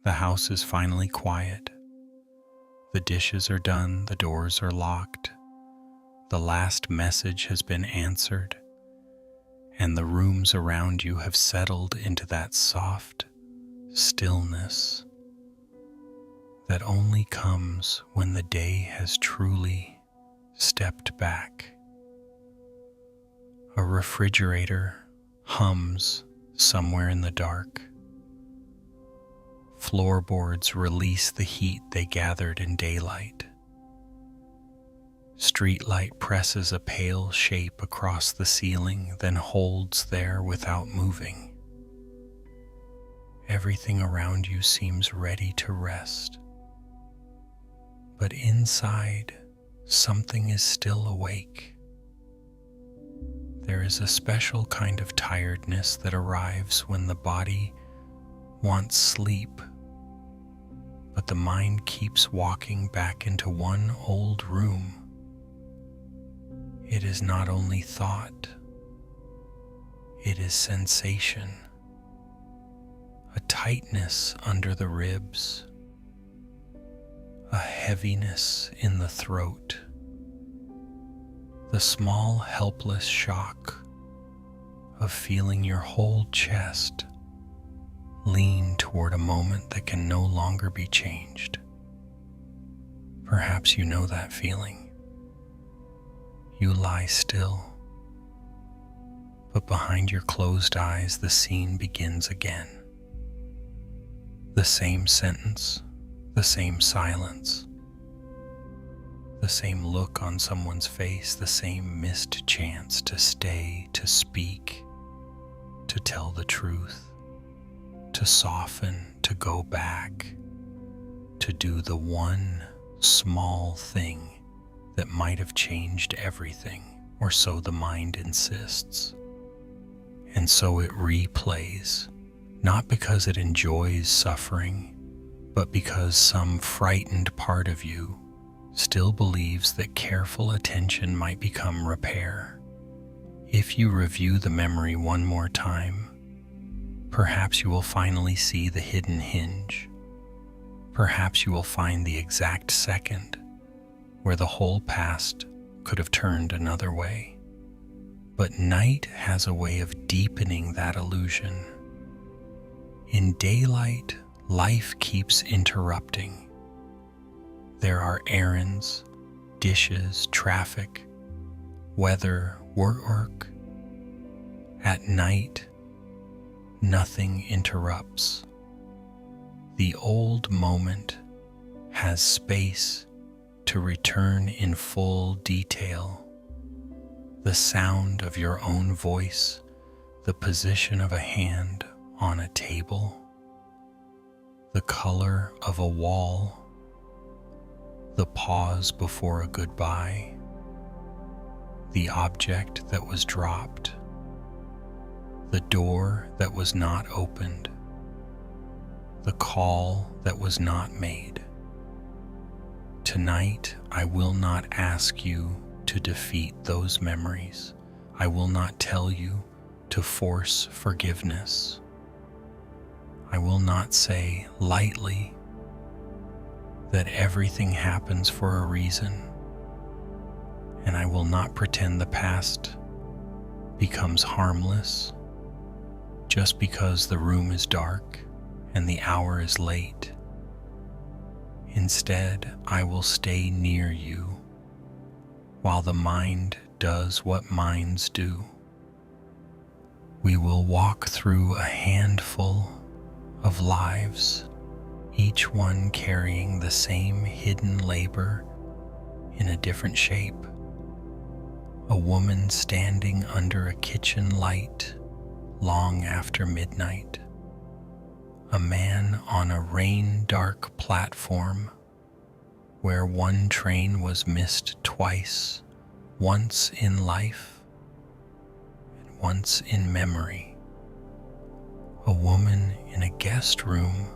The house is finally quiet. The dishes are done, the doors are locked, the last message has been answered, and the rooms around you have settled into that soft stillness that only comes when the day has truly stepped back. A refrigerator hums somewhere in the dark. Floorboards release the heat they gathered in daylight. Streetlight presses a pale shape across the ceiling, then holds there without moving. Everything around you seems ready to rest. But inside, something is still awake. There is a special kind of tiredness that arrives when the body wants sleep, but the mind keeps walking back into one old room. It is not only thought, it is sensation, a tightness under the ribs, a heaviness in the throat, the small helpless shock of feeling your whole chest lean toward a moment that can no longer be changed. Perhaps you know that feeling. You lie still, but behind your closed eyes the scene begins again. The same sentence, the same silence, the same look on someone's face, the same missed chance to stay, to speak, to tell the truth, to soften, to go back, to do the one small thing that might have changed everything, or so the mind insists. And so it replays, not because it enjoys suffering, but because some frightened part of you still believes that careful attention might become repair. If you review the memory one more time, perhaps you will finally see the hidden hinge. Perhaps you will find the exact second where the whole past could have turned another way. But night has a way of deepening that illusion. In daylight, life keeps interrupting. There are errands, dishes, traffic, weather, work. At night, nothing interrupts. The old moment has space to return in full detail. The sound of your own voice, the position of a hand on a table, the color of a wall, the pause before a goodbye, the object that was dropped, the door that was not opened, the call that was not made. Tonight, I will not ask you to defeat those memories. I will not tell you to force forgiveness. I will not say lightly that everything happens for a reason, and I will not pretend the past becomes harmless just because the room is dark and the hour is late. Instead, I will stay near you while the mind does what minds do. We will walk through a handful of lives, each one carrying the same hidden labor in a different shape. A woman standing under a kitchen light long after midnight. A man on a rain-dark platform where one train was missed twice, once in life and once in memory. A woman in a guest room,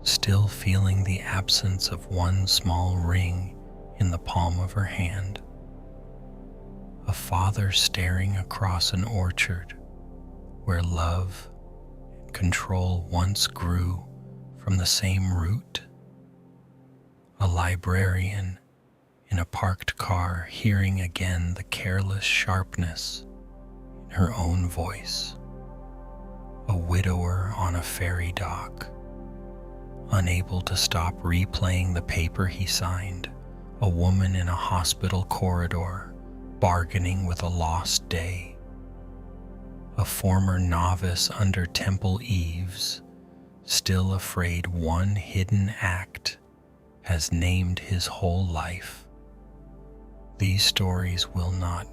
still feeling the absence of one small ring in the palm of her hand. A father staring across an orchard where love and control once grew from the same root. A librarian in a parked car, hearing again the careless sharpness in her own voice. A widower on a ferry dock, unable to stop replaying the paper he signed. A woman in a hospital corridor, bargaining with a lost day. A former novice under Temple Eaves, still afraid one hidden act has named his whole life. These stories will not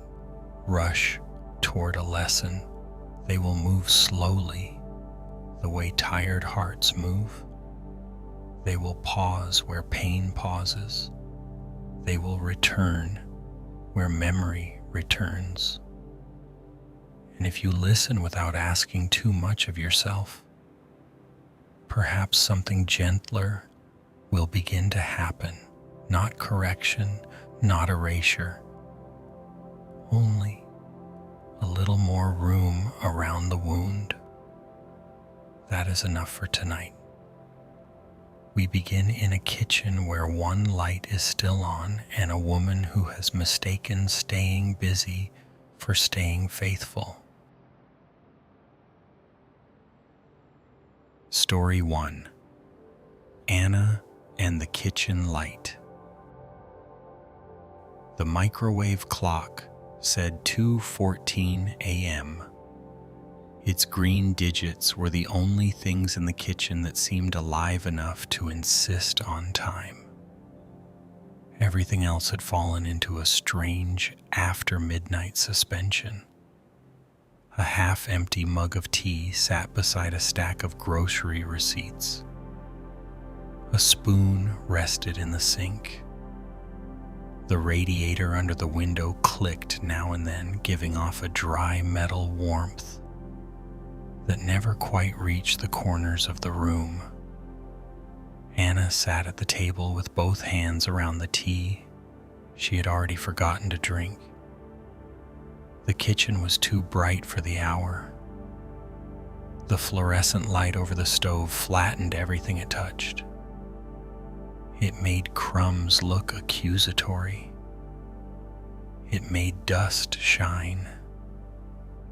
rush toward a lesson. They will move slowly, the way tired hearts move. They will pause where pain pauses. They will return where memory returns. And if you listen without asking too much of yourself, perhaps something gentler will begin to happen. Not correction, not erasure, only a little more room around the wound. That is enough for tonight. We begin in a kitchen where one light is still on and a woman who has mistaken staying busy for staying faithful. Story 1. Anna and the Kitchen Light. The microwave clock said 2:14 a.m. Its green digits were the only things in the kitchen that seemed alive enough to insist on time. Everything else had fallen into a strange after-midnight suspension. A half-empty mug of tea sat beside a stack of grocery receipts. A spoon rested in the sink. The radiator under the window clicked now and then, giving off a dry metal warmth that never quite reached the corners of the room. Anna sat at the table with both hands around the tea she had already forgotten to drink. The kitchen was too bright for the hour. The fluorescent light over the stove flattened everything it touched. It made crumbs look accusatory. It made dust shine.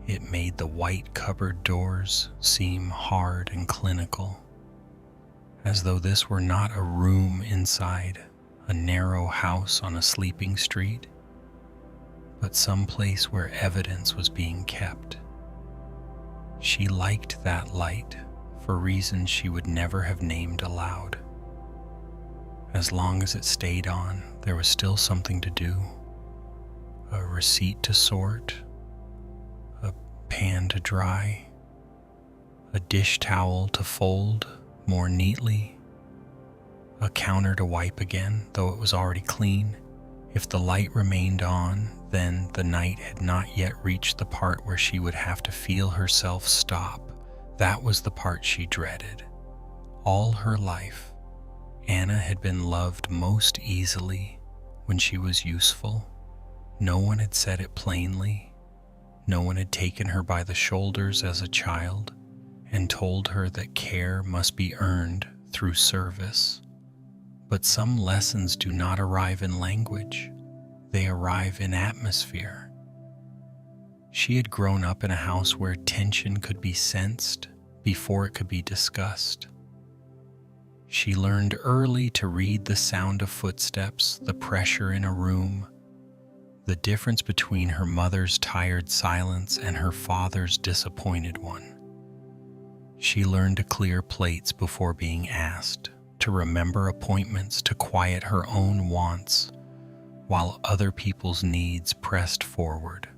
It made the white cupboard doors seem hard and clinical, as though this were not a room inside a narrow house on a sleeping street, but some place where evidence was being kept. She liked that light for reasons she would never have named aloud. As long as it stayed on, there was still something to do. A receipt to sort, a pan to dry, a dish towel to fold more neatly, a counter to wipe again, though it was already clean. If the light remained on, then the night had not yet reached the part where she would have to feel herself stop. That was the part she dreaded. All her life, Anna had been loved most easily when she was useful. No one had said it plainly. No one had taken her by the shoulders as a child and told her that care must be earned through service. But some lessons do not arrive in language. They arrive in atmosphere. She had grown up in a house where tension could be sensed before it could be discussed. She learned early to read the sound of footsteps, the pressure in a room, the difference between her mother's tired silence and her father's disappointed one. She learned to clear plates before being asked, to remember appointments, to quiet her own wants while other people's needs pressed forward.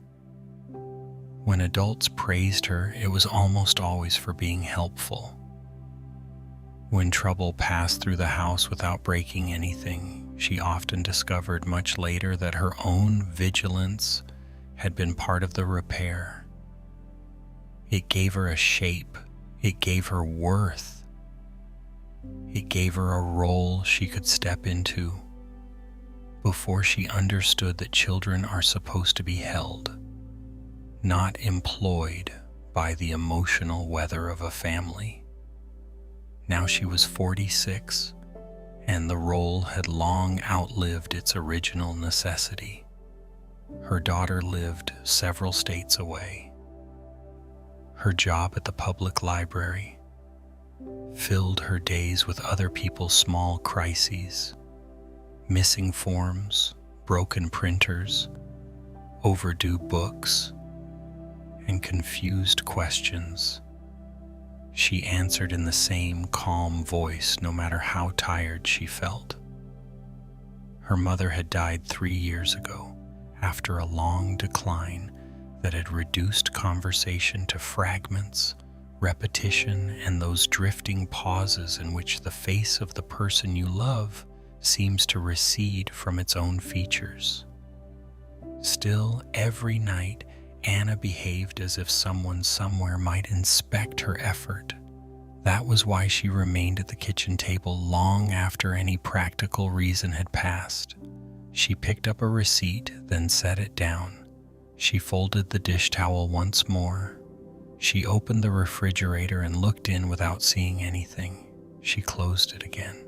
When adults praised her, it was almost always for being helpful. When trouble passed through the house without breaking anything, she often discovered much later that her own vigilance had been part of the repair. It gave her a shape. It gave her worth. It gave her a role she could step into before she understood that children are supposed to be held, not employed by the emotional weather of a family. Now she was 46, and the role had long outlived its original necessity. Her daughter lived several states away. Her job at the public library filled her days with other people's small crises, missing forms, broken printers, overdue books, and confused questions. She answered in the same calm voice no matter how tired she felt. Her mother had died 3 years ago after a long decline that had reduced conversation to fragments, repetition, and those drifting pauses in which the face of the person you love seems to recede from its own features. Still, every night, Anna behaved as if someone somewhere might inspect her effort. That was why she remained at the kitchen table long after any practical reason had passed. She picked up a receipt, then set it down. She folded the dish towel once more. She opened the refrigerator and looked in without seeing anything. She closed it again.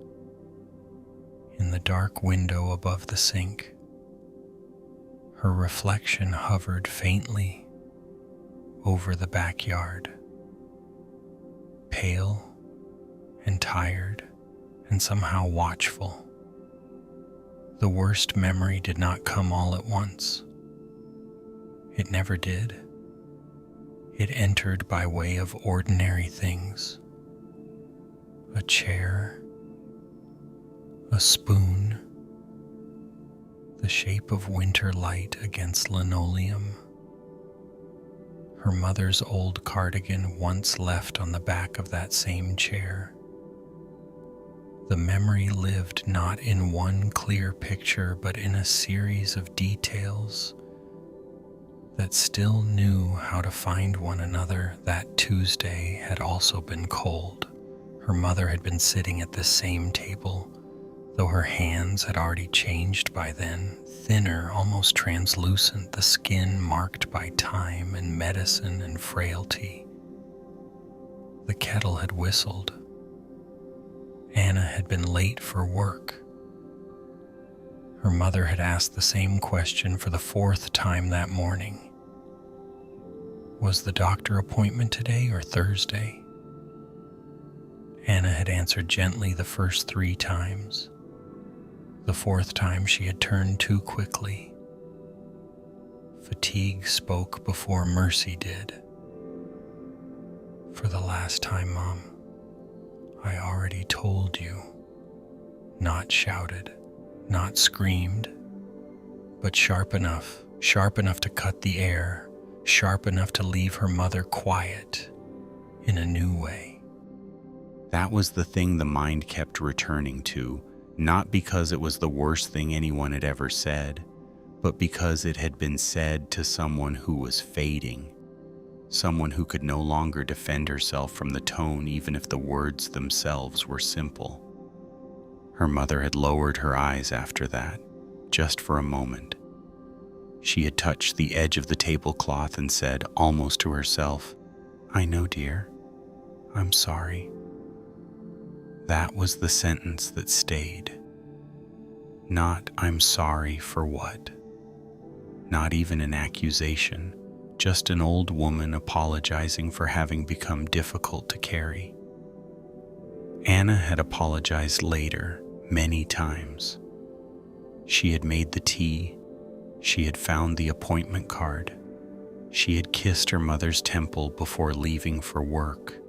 In the dark window above the sink, her reflection hovered faintly over the backyard. Pale and tired and somehow watchful. The worst memory did not come all at once. It never did. It entered by way of ordinary things. A chair, a spoon, the shape of winter light against linoleum, her mother's old cardigan once left on the back of that same chair. The memory lived not in one clear picture, but in a series of details that still knew how to find one another. That Tuesday had also been cold. Her mother had been sitting at the same table, though her hands had already changed by then, thinner, almost translucent, the skin marked by time and medicine and frailty. The kettle had whistled. Anna had been late for work. Her mother had asked the same question for the 4th time that morning. Was the doctor appointment today or Thursday? Anna had answered gently the first 3 times. The 4th time she had turned too quickly. Fatigue spoke before mercy did. For the last time, Mom, I already told you. Not shouted, not screamed, but sharp enough to cut the air, sharp enough to leave her mother quiet in a new way. That was the thing the mind kept returning to, not because it was the worst thing anyone had ever said, but because it had been said to someone who was fading, someone who could no longer defend herself from the tone even if the words themselves were simple. Her mother had lowered her eyes after that, just for a moment. She had touched the edge of the tablecloth and said, almost to herself, "I know, dear. I'm sorry." That was the sentence that stayed. Not "I'm sorry" for what? Not even an accusation, just an old woman apologizing for having become difficult to carry. Anna had apologized later, many times. She had made the tea. She had found the appointment card. She had kissed her mother's temple before leaving for work.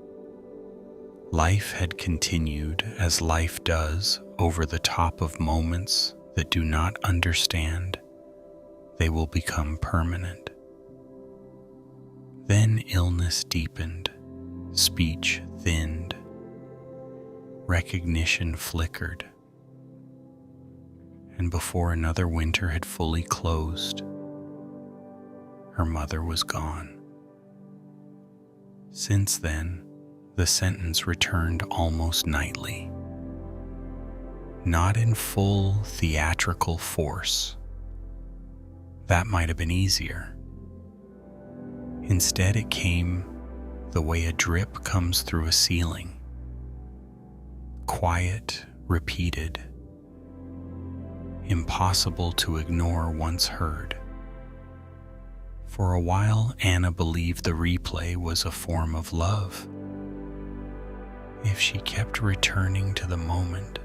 Life had continued as life does, over the top of moments that do not understand. They will become permanent. Then illness deepened, speech thinned, recognition flickered, and before another winter had fully closed, her mother was gone. Since then, the sentence returned almost nightly. Not in full theatrical force. That might have been easier. Instead, it came the way a drip comes through a ceiling, quiet, repeated, impossible to ignore once heard. For a while, Anna believed the replay was a form of love. If she kept returning to the moment,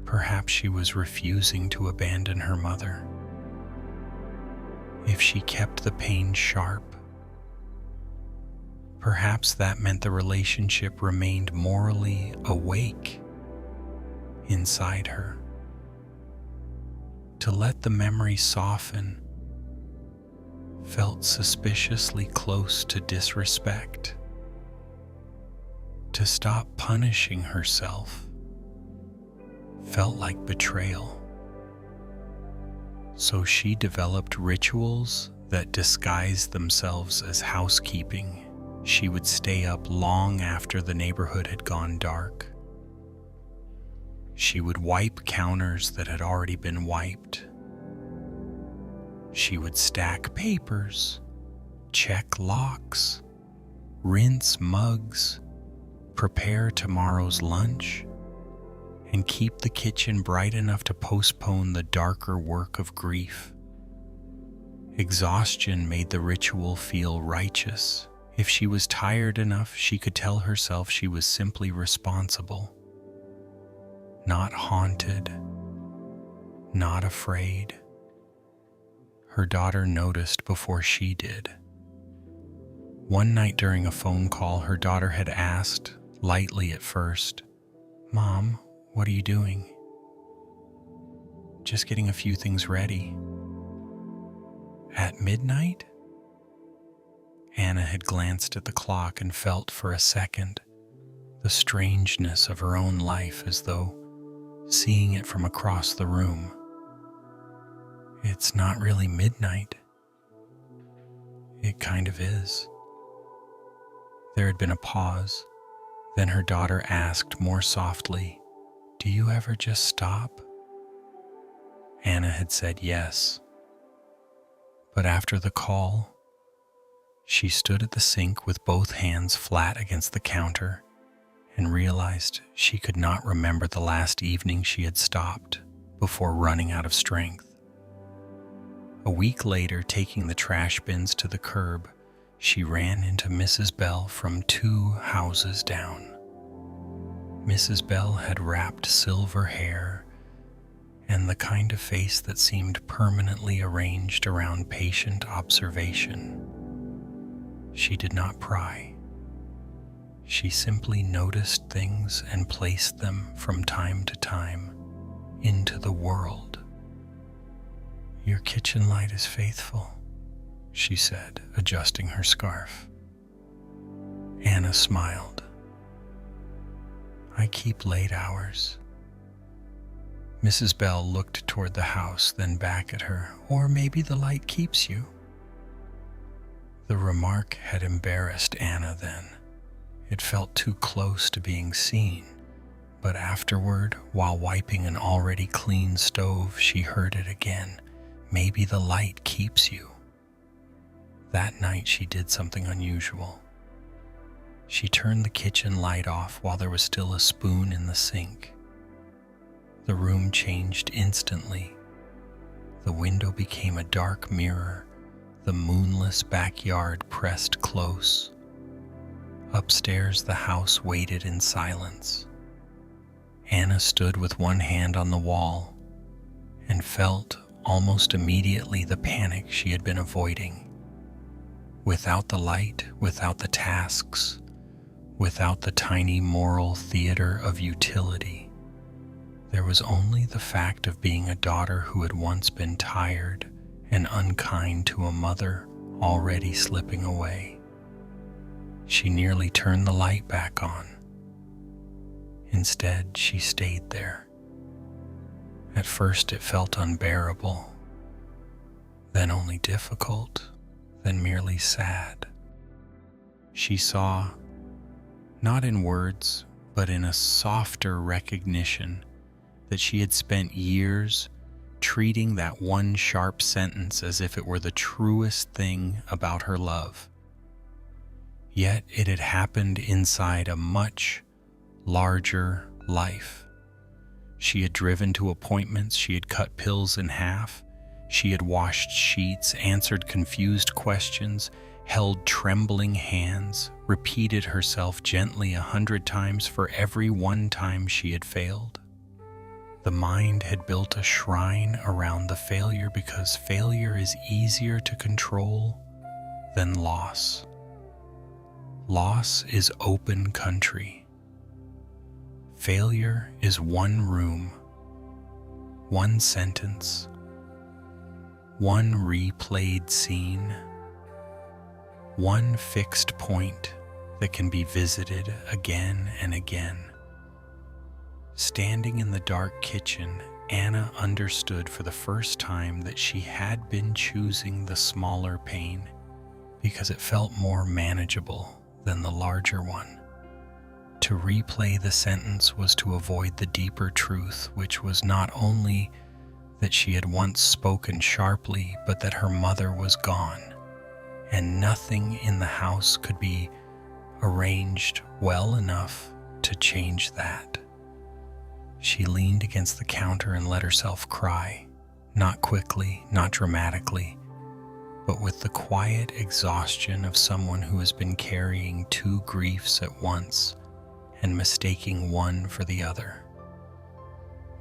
perhaps she was refusing to abandon her mother. If she kept the pain sharp, perhaps that meant the relationship remained morally awake inside her. To let the memory soften felt suspiciously close to disrespect. To stop punishing herself felt like betrayal. So she developed rituals that disguised themselves as housekeeping. She would stay up long after the neighborhood had gone dark. She would wipe counters that had already been wiped. She would stack papers, check locks, rinse mugs, prepare tomorrow's lunch, and keep the kitchen bright enough to postpone the darker work of grief. Exhaustion made the ritual feel righteous. If she was tired enough, she could tell herself she was simply responsible, not haunted, not afraid. Her daughter noticed before she did. One night during a phone call, her daughter had asked, lightly at first, "Mom, what are you doing?" "Just getting a few things ready." At midnight? Anna had glanced at the clock and felt for a second the strangeness of her own life, as though seeing it from across the room. "It's not really midnight." "It kind of is." There had been a pause. Then her daughter asked more softly, "Do you ever just stop?" Anna had said yes. But after the call, she stood at the sink with both hands flat against the counter and realized she could not remember the last evening she had stopped before running out of strength. A week later, taking the trash bins to the curb, she ran into Mrs. Bell from 2 houses down. Mrs. Bell had wrapped silver hair and the kind of face that seemed permanently arranged around patient observation. She did not pry. She simply noticed things and placed them from time to time into the world. "Your kitchen light is faithful," she said, adjusting her scarf. Anna smiled. "I keep late hours." Mrs. Bell looked toward the house, then back at her. "Or maybe the light keeps you." The remark had embarrassed Anna then. It felt too close to being seen. But afterward, while wiping an already clean stove, she heard it again. "Maybe the light keeps you." That night she did something unusual. She turned the kitchen light off while there was still a spoon in the sink. The room changed instantly. The window became a dark mirror, the moonless backyard pressed close. Upstairs, the house waited in silence. Anna stood with one hand on the wall and felt almost immediately the panic she had been avoiding. Without the light, without the tasks, without the tiny moral theater of utility, there was only the fact of being a daughter who had once been tired and unkind to a mother already slipping away. She nearly turned the light back on. Instead, she stayed there. At first it felt unbearable, then only difficult, then merely sad. She saw, not in words, but in a softer recognition, that she had spent years treating that one sharp sentence as if it were the truest thing about her love. Yet it had happened inside a much larger life. She had driven to appointments, she had cut pills in half, she had washed sheets, answered confused questions, held trembling hands, repeated herself gently 100 times for every one time she had failed. The mind had built a shrine around the failure because failure is easier to control than loss. Loss is open country. Failure is one room, one sentence, one replayed scene, one fixed point that can be visited again and again. Standing in the dark kitchen, Anna understood for the first time that she had been choosing the smaller pain because it felt more manageable than the larger one. To replay the sentence was to avoid the deeper truth, which was not only that she had once spoken sharply, but that her mother was gone, and nothing in the house could be arranged well enough to change that. She leaned against the counter and let herself cry, not quickly, not dramatically, but with the quiet exhaustion of someone who has been carrying two griefs at once and mistaking one for the other.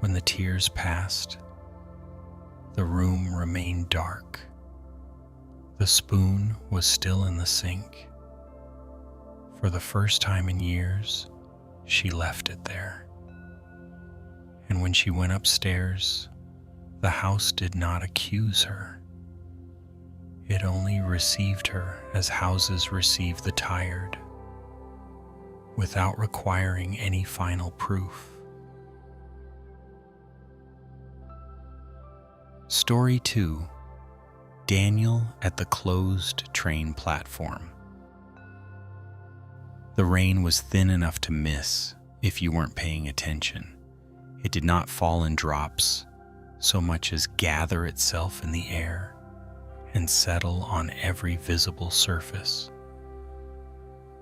When the tears passed, the room remained dark. The spoon was still in the sink. For the first time in years, she left it there. And when she went upstairs, the house did not accuse her. It only received her as houses receive the tired, without requiring any final proof. Story 2. Daniel at the closed train platform. The rain was thin enough to miss if you weren't paying attention. It did not fall in drops, so much as gather itself in the air and settle on every visible surface,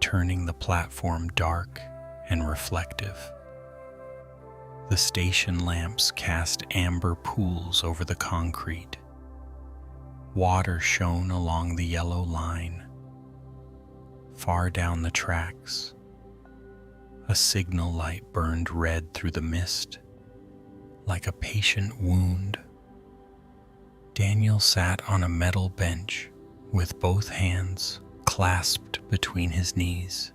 turning the platform dark and reflective. The station lamps cast amber pools over the concrete. Water shone along the yellow line. Far down the tracks, a signal light burned red through the mist, like a patient wound. Daniel sat on a metal bench with both hands clasped between his knees.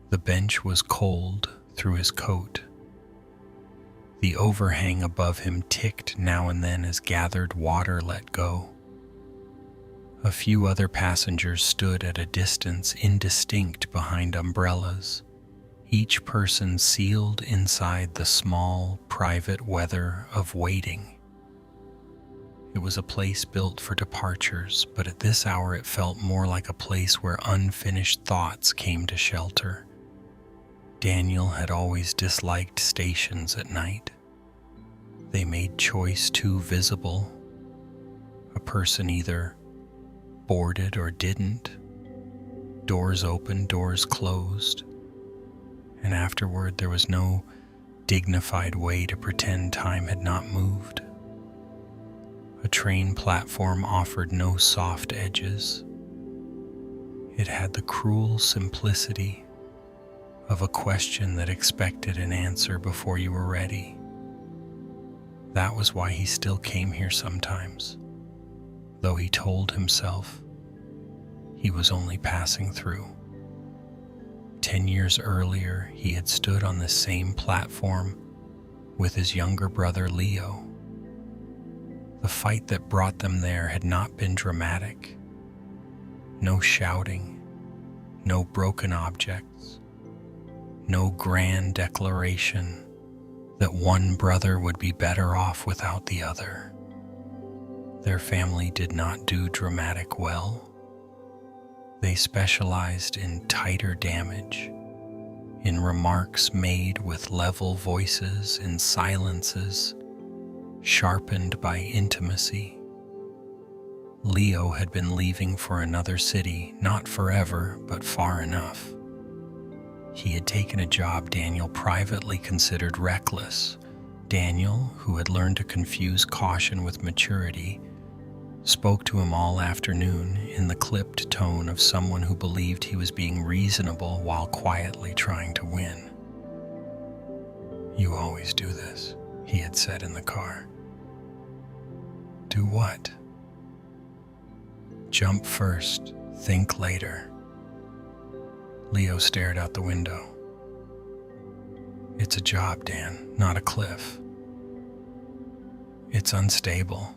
The bench was cold through his coat. The overhang above him ticked now and then as gathered water let go. A few other passengers stood at a distance indistinct behind umbrellas, each person sealed inside the small, private weather of waiting. It was a place built for departures, but at this hour it felt more like a place where unfinished thoughts came to shelter. Daniel had always disliked stations at night. They made choice too visible. A person either boarded or didn't. Doors open, doors closed. And afterward there was no dignified way to pretend time had not moved. A train platform offered no soft edges. It had the cruel simplicity of a question that expected an answer before you were ready. That was why he still came here sometimes, though he told himself he was only passing through. 10 years earlier, he had stood on the same platform with his younger brother Leo. The fight that brought them there had not been dramatic. No shouting, no broken objects, no grand declaration that one brother would be better off without the other. Their family did not do dramatic well. They specialized in tighter damage, in remarks made with level voices, in silences sharpened by intimacy. Leo had been leaving for another city, not forever, but far enough. He had taken a job Daniel privately considered reckless. Daniel, who had learned to confuse caution with maturity, spoke to him all afternoon in the clipped tone of someone who believed he was being reasonable while quietly trying to win. "You always do this," he had said in the car. "Do what?" "Jump first, think later." Leo stared out the window. "It's a job, Dan, not a cliff. It's unstable.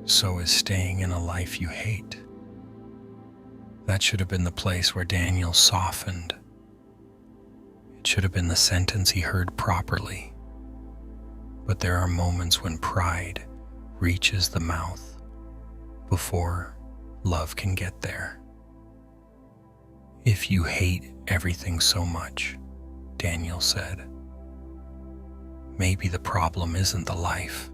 So is staying in a life you hate." That should have been the place where Daniel softened. It should have been the sentence he heard properly. But there are moments when pride reaches the mouth before love can get there. "If you hate everything so much," Daniel said, "maybe the problem isn't the life."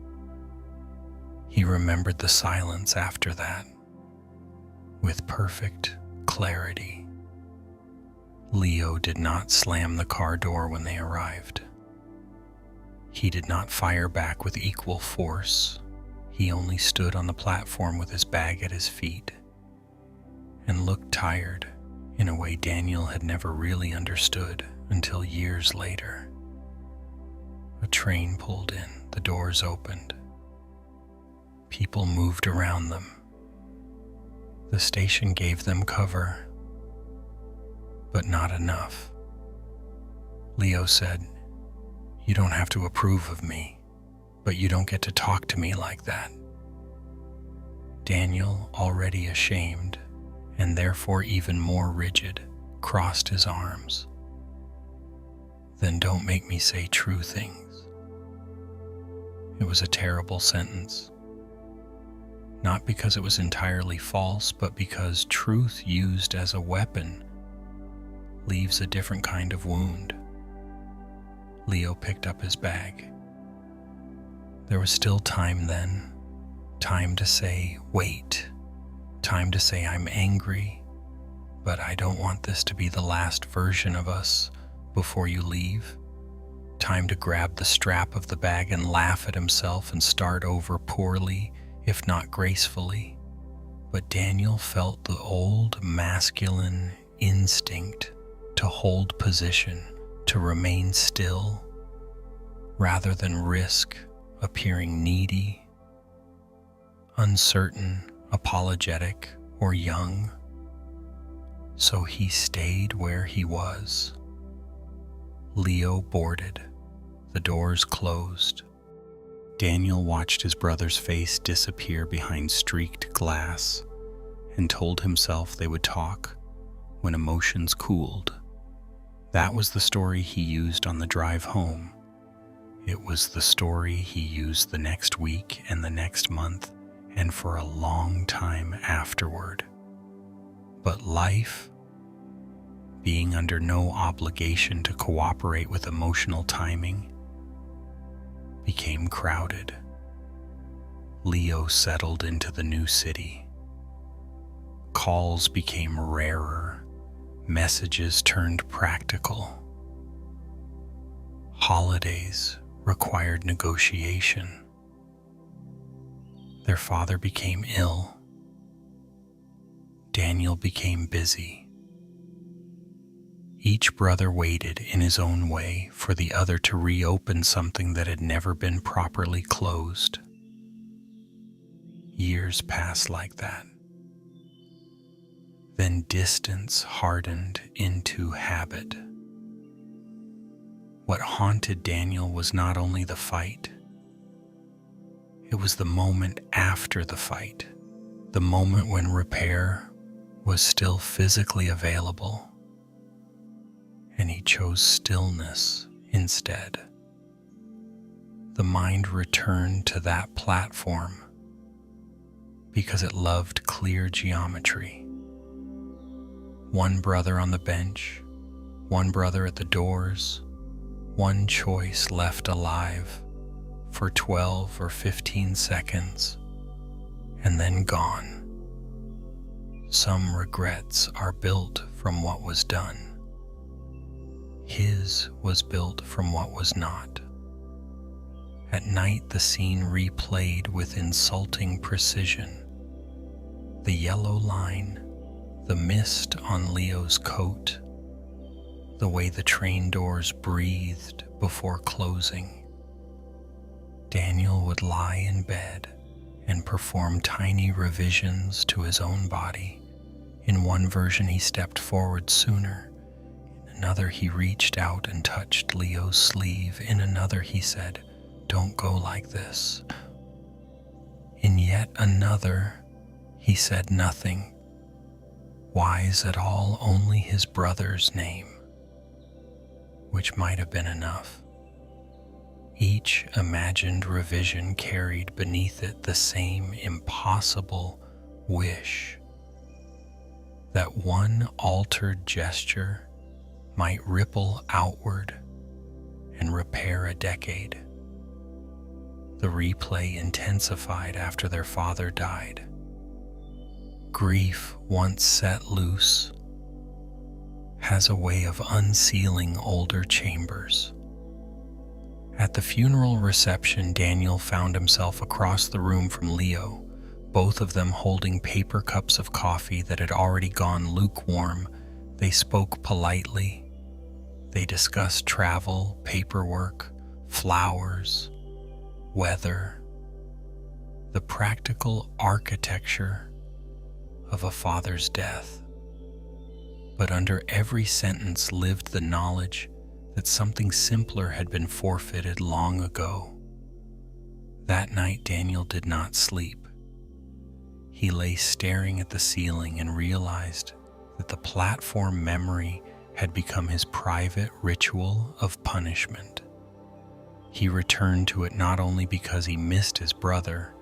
He remembered the silence after that with perfect clarity. Leo did not slam the car door when they arrived. He did not fire back with equal force. He only stood on the platform with his bag at his feet and looked tired in a way Daniel had never really understood until years later. A train pulled in, the doors opened. People moved around them. The station gave them cover, but not enough. Leo said, "You don't have to approve of me, but you don't get to talk to me like that." Daniel, already ashamed, and therefore even more rigid, crossed his arms. "Then don't make me say true things." It was a terrible sentence. Not because it was entirely false, but because truth used as a weapon leaves a different kind of wound. Leo picked up his bag. There was still time then. Time to say, "Wait." Time to say, "I'm angry, but I don't want this to be the last version of us before you leave." Time to grab the strap of the bag and laugh at himself and start over poorly, if not gracefully. But Daniel felt the old masculine instinct to hold position, to remain still, rather than risk appearing needy, uncertain, apologetic, or young. So he stayed where he was. Leo boarded. The doors closed. Daniel watched his brother's face disappear behind streaked glass and told himself they would talk when emotions cooled. That was the story he used on the drive home. It was the story he used the next week and the next month and for a long time afterward. But life, being under no obligation to cooperate with emotional timing, became crowded. Leo settled into the new city. Calls became rarer. Messages turned practical. Holidays required negotiation. Their father became ill. Daniel became busy. Each brother waited in his own way for the other to reopen something that had never been properly closed. Years passed like that. Then distance hardened into habit. What haunted Daniel was not only the fight, it was the moment after the fight, the moment when repair was still physically available. And he chose stillness instead. The mind returned to that platform because it loved clear geometry. One brother on the bench, one brother at the doors, one choice left alive for 12 or 15 seconds, and then gone. Some regrets are built from what was done. His was built from what was not. At night, the scene replayed with insulting precision. The yellow line, the mist on Leo's coat, the way the train doors breathed before closing. Daniel would lie in bed and perform tiny revisions to his own body. In one version, he stepped forward sooner. In another, he reached out and touched Leo's sleeve. In another, he said, "Don't go like this." In yet another, he said nothing. Wise at all, only his brother's name, which might have been enough. Each imagined revision carried beneath it the same impossible wish that one altered gesture might ripple outward and repair a decade. The replay intensified after their father died. Grief, once set loose, has a way of unsealing older chambers. At the funeral reception, Daniel found himself across the room from Leo, both of them holding paper cups of coffee that had already gone lukewarm. They spoke politely. They discussed travel, paperwork, flowers, weather, the practical architecture of a father's death. But under every sentence lived the knowledge that something simpler had been forfeited long ago. That night, Daniel did not sleep. He lay staring at the ceiling and realized that the platform memory had become his private ritual of punishment. He returned to it not only because he missed his brother,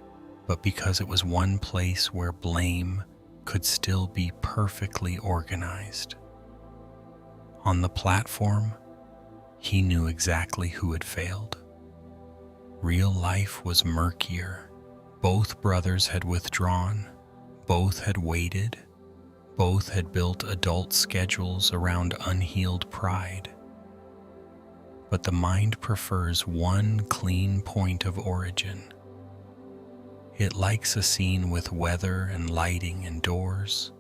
but because it was one place where blame could still be perfectly organized. On the platform, he knew exactly who had failed. Real life was murkier. Both brothers had withdrawn. Both had waited. Both had built adult schedules around unhealed pride. But the mind prefers one clean point of origin. It likes a scene with weather and lighting and doors.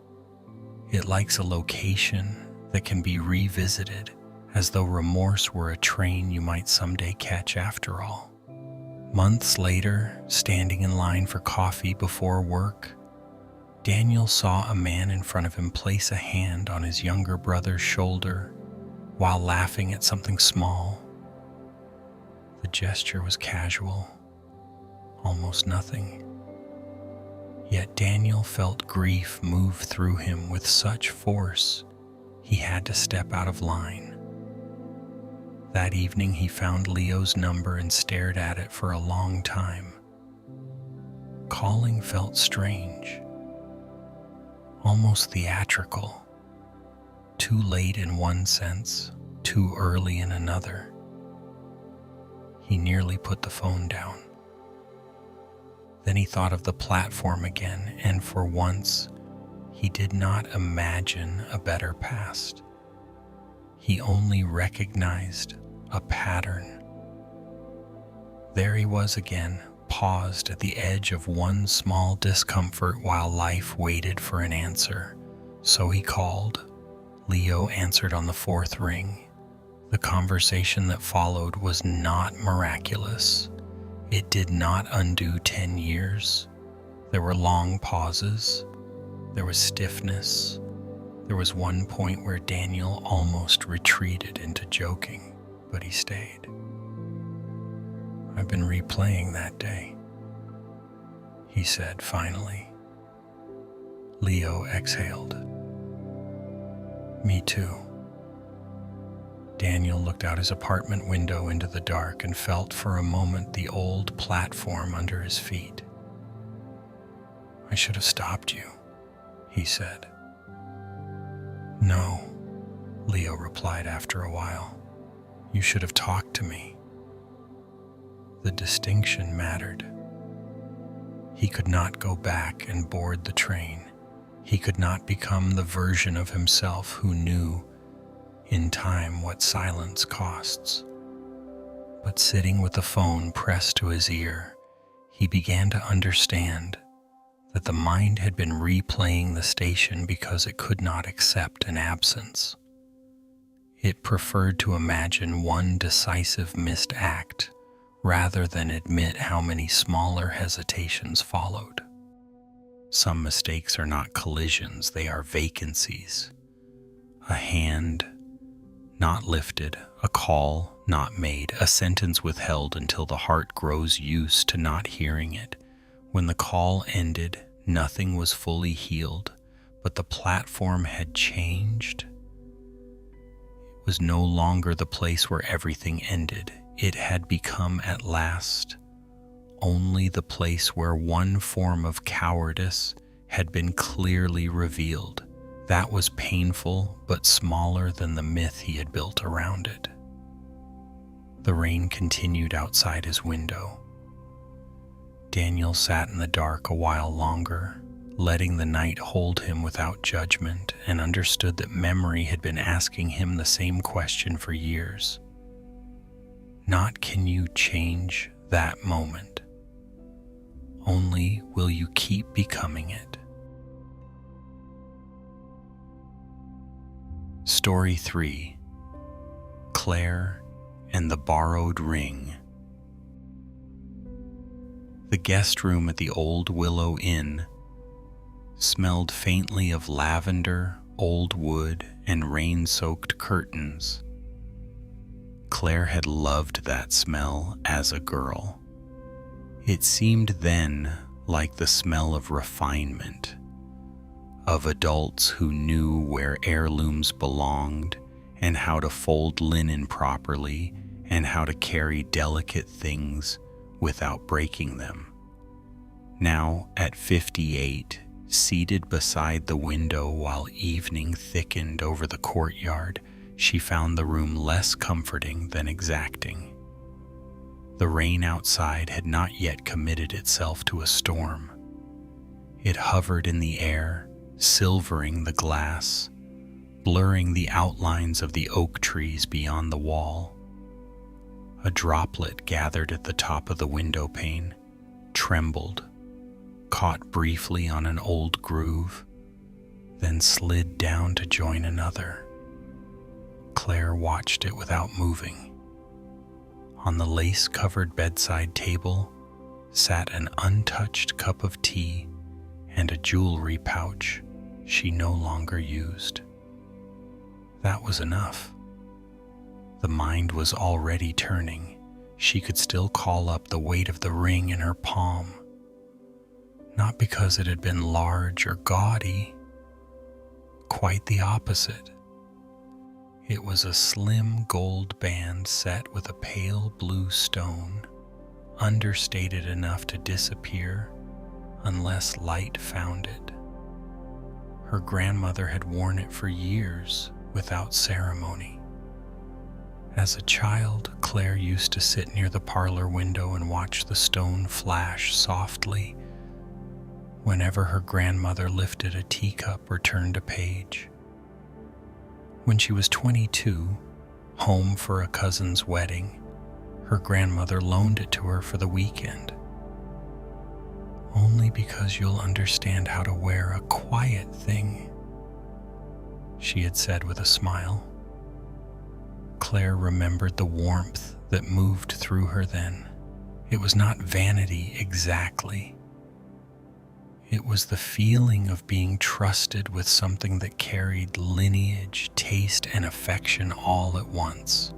It likes a location that can be revisited, as though remorse were a train you might someday catch after all. Months later, standing in line for coffee before work, Daniel saw a man in front of him place a hand on his younger brother's shoulder while laughing at something small. The gesture was casual, almost nothing. Yet Daniel felt grief move through him with such force he had to step out of line. That evening, he found Leo's number and stared at it for a long time. Calling felt strange, almost theatrical. Too late in one sense, too early in another. He nearly put the phone down. Then he thought of the platform again, and for once, he did not imagine a better past. He only recognized a pattern. There he was again, paused at the edge of one small discomfort while life waited for an answer. So he called. Leo answered on the fourth ring. The conversation that followed was not miraculous. It did not undo 10 years. There were long pauses. There was stiffness. There was one point where Daniel almost retreated into joking, but he stayed. "I've been replaying that day," he said finally. Leo exhaled. "Me too." Daniel looked out his apartment window into the dark and felt for a moment the old platform under his feet. "I should have stopped you," he said. "No," Leo replied after a while. "You should have talked to me." The distinction mattered. He could not go back and board the train. He could not become the version of himself who knew in time what silence costs. But sitting with the phone pressed to his ear, he began to understand that the mind had been replaying the station because it could not accept an absence. It preferred to imagine one decisive missed act rather than admit how many smaller hesitations followed. Some mistakes are not collisions, they are vacancies. A hand not lifted, a call not made, a sentence withheld until the heart grows used to not hearing it. When the call ended, nothing was fully healed, but the platform had changed. It was no longer the place where everything ended. It had become at last only the place where one form of cowardice had been clearly revealed. That was painful, but smaller than the myth he had built around it. The rain continued outside his window. Daniel sat in the dark a while longer, letting the night hold him without judgment, and understood that memory had been asking him the same question for years. Not can you change that moment, only will you keep becoming it. Story 3: Claire and the Borrowed Ring. The guest room at the Old Willow Inn smelled faintly of lavender, old wood, and rain-soaked curtains. Claire had loved that smell as a girl. It seemed then like the smell of refinement, of adults who knew where heirlooms belonged and how to fold linen properly and how to carry delicate things without breaking them. Now, at 58, seated beside the window while evening thickened over the courtyard, she found the room less comforting than exacting. The rain outside had not yet committed itself to a storm. It hovered in the air, silvering the glass, blurring the outlines of the oak trees beyond the wall. A droplet gathered at the top of the window pane, trembled, caught briefly on an old groove, then slid down to join another. Claire watched it without moving. On the lace-covered bedside table sat an untouched cup of tea and a jewelry pouch she no longer used. That was enough. The mind was already turning. She could still call up the weight of the ring in her palm. Not because it had been large or gaudy. Quite the opposite. It was a slim gold band set with a pale blue stone, understated enough to disappear unless light found it. Her grandmother had worn it for years without ceremony. As a child, Claire used to sit near the parlor window and watch the stone flash softly whenever her grandmother lifted a teacup or turned a page. When she was 22, home for a cousin's wedding, her grandmother loaned it to her for the weekend. Only because you'll understand how to wear a quiet thing, she had said with a smile. Claire remembered the warmth that moved through her then. It was not vanity exactly. It was the feeling of being trusted with something that carried lineage, taste, and affection all at once.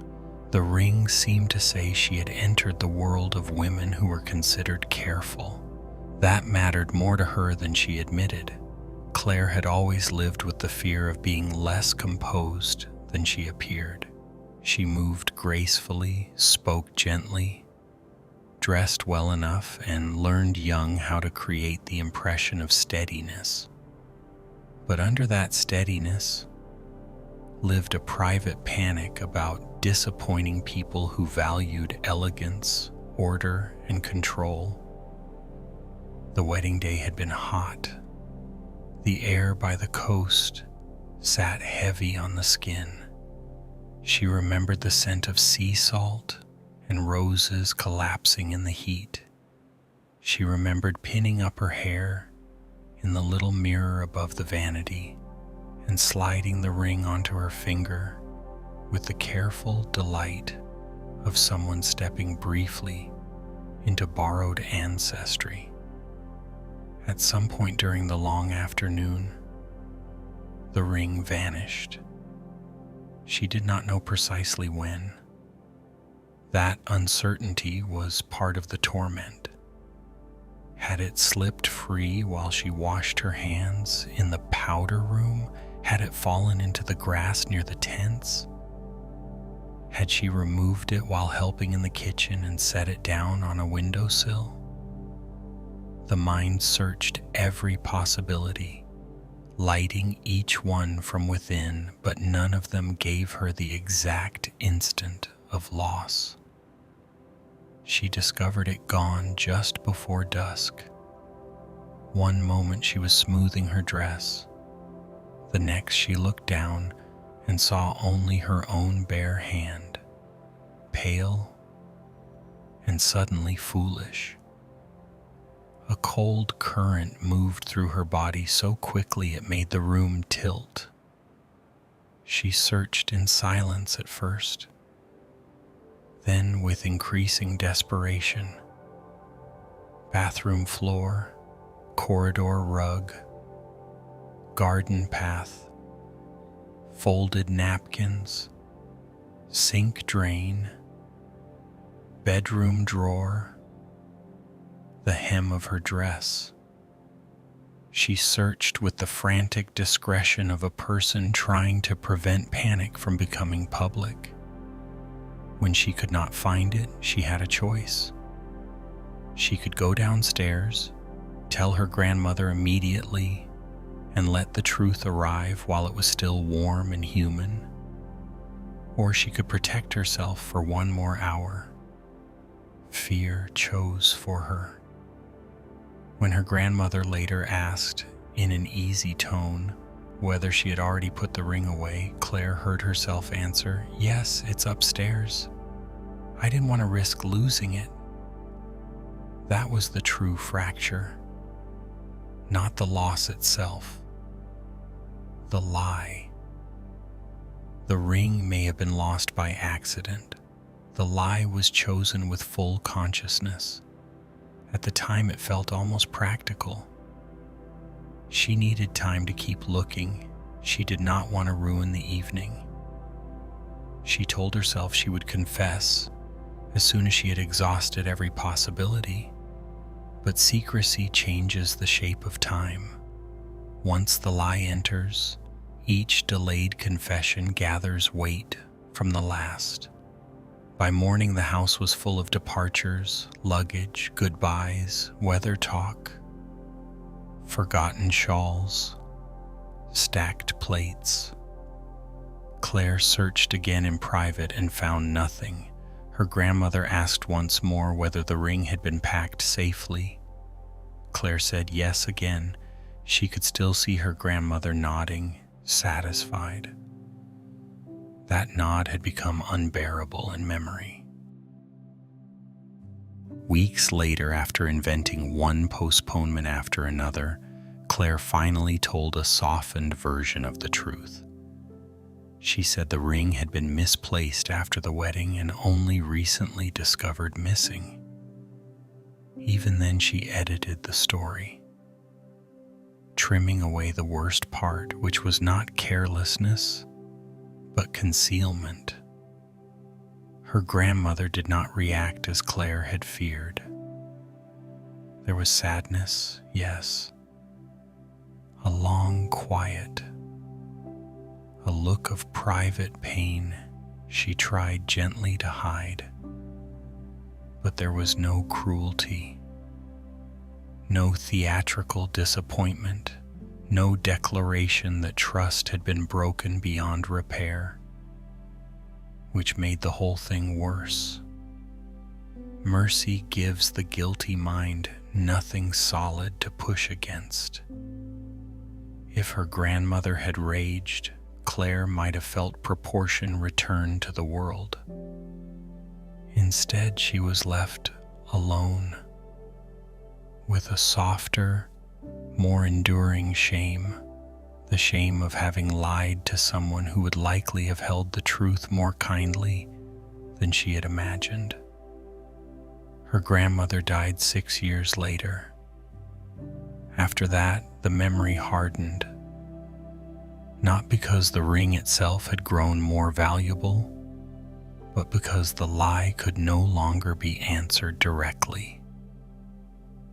The ring seemed to say she had entered the world of women who were considered careful. That mattered more to her than she admitted. Claire had always lived with the fear of being less composed than she appeared. She moved gracefully, spoke gently, dressed well enough, and learned young how to create the impression of steadiness. But under that steadiness lived a private panic about disappointing people who valued elegance, order, and control. The wedding day had been hot. The air by the coast sat heavy on the skin. She remembered the scent of sea salt and roses collapsing in the heat. She remembered pinning up her hair in the little mirror above the vanity and sliding the ring onto her finger with the careful delight of someone stepping briefly into borrowed ancestry. At some point during the long afternoon, the ring vanished. She did not know precisely when. That uncertainty was part of the torment. Had it slipped free while she washed her hands in the powder room? Had it fallen into the grass near the tents? Had she removed it while helping in the kitchen and set it down on a windowsill? The mind searched every possibility, lighting each one from within, but none of them gave her the exact instant of loss. She discovered it gone just before dusk. One moment she was smoothing her dress. The next she looked down and saw only her own bare hand, pale and suddenly foolish. A cold current moved through her body so quickly it made the room tilt. She searched in silence at first. Then, with increasing desperation, bathroom floor, corridor rug, garden path, folded napkins, sink drain, bedroom drawer, the hem of her dress. She searched with the frantic discretion of a person trying to prevent panic from becoming public. When she could not find it, she had a choice. She could go downstairs, tell her grandmother immediately, and let the truth arrive while it was still warm and human. Or she could protect herself for one more hour. Fear chose for her. When her grandmother later asked, in an easy tone, whether she had already put the ring away, Claire heard herself answer, "Yes, it's upstairs. I didn't want to risk losing it." That was the true fracture, not the loss itself. The lie. The ring may have been lost by accident. The lie was chosen with full consciousness. At the time, it felt almost practical. She needed time to keep looking. She did not want to ruin the evening. She told herself she would confess as soon as she had exhausted every possibility. But secrecy changes the shape of time. Once the lie enters, each delayed confession gathers weight from the last. By morning, the house was full of departures, luggage, goodbyes, weather talk, forgotten shawls, stacked plates. Claire searched again in private and found nothing. Her grandmother asked once more whether the ring had been packed safely. Claire said yes again. She could still see her grandmother nodding, satisfied. That nod had become unbearable in memory. Weeks later, after inventing one postponement after another, Claire finally told a softened version of the truth. She said the ring had been misplaced after the wedding and only recently discovered missing. Even then, she edited the story, trimming away the worst part, which was not carelessness, but concealment. Her grandmother did not react as Claire had feared. There was sadness, yes, a long quiet, a look of private pain she tried gently to hide. But there was no cruelty, no theatrical disappointment, no declaration that trust had been broken beyond repair, which made the whole thing worse. Mercy gives the guilty mind nothing solid to push against. If her grandmother had raged, Claire might have felt proportion return to the world. Instead, she was left alone with a softer, more enduring shame, the shame of having lied to someone who would likely have held the truth more kindly than she had imagined. Her grandmother died 6 years later. After that, the memory hardened, not because the ring itself had grown more valuable, but because the lie could no longer be answered directly.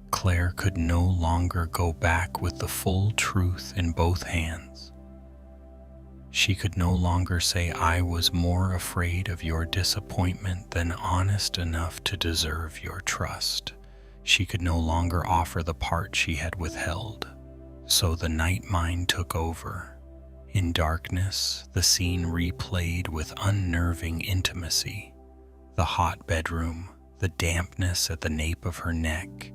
Claire could no longer go back with the full truth in both hands. She could no longer say, "I was more afraid of your disappointment than honest enough to deserve your trust." She could no longer offer the part she had withheld. So the night mind took over. In darkness, the scene replayed with unnerving intimacy. The hot bedroom, the dampness at the nape of her neck,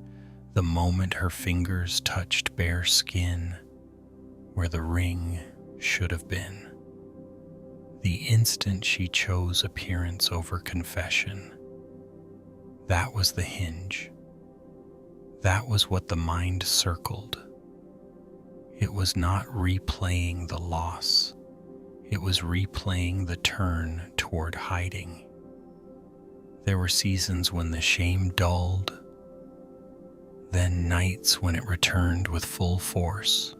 the moment her fingers touched bare skin where the ring should have been. The instant she chose appearance over confession. That was the hinge. That was what the mind circled. It was not replaying the loss. It was replaying the turn toward hiding. There were seasons when the shame dulled, then nights when it returned with full force.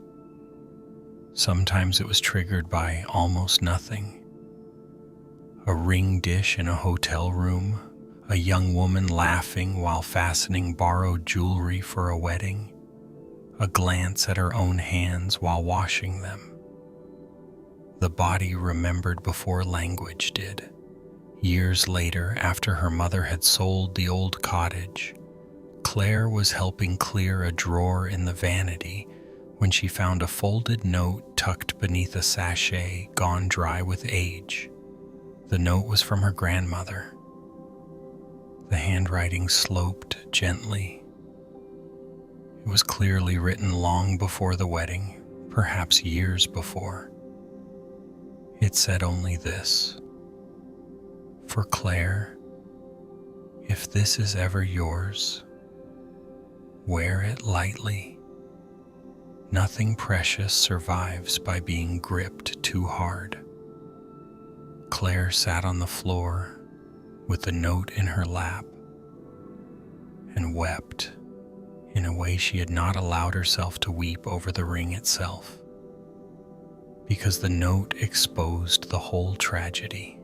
Sometimes it was triggered by almost nothing. A ring dish in a hotel room, a young woman laughing while fastening borrowed jewelry for a wedding, a glance at her own hands while washing them. The body remembered before language did. Years later, after her mother had sold the old cottage, Claire was helping clear a drawer in the vanity when she found a folded note tucked beneath a sachet gone dry with age. The note was from her grandmother. The handwriting sloped gently. It was clearly written long before the wedding, perhaps years before. It said only this: "For Claire, if this is ever yours, wear it lightly. Nothing precious survives by being gripped too hard." Claire sat on the floor with the note in her lap and wept in a way she had not allowed herself to weep over the ring itself, because the note exposed the whole tragedy.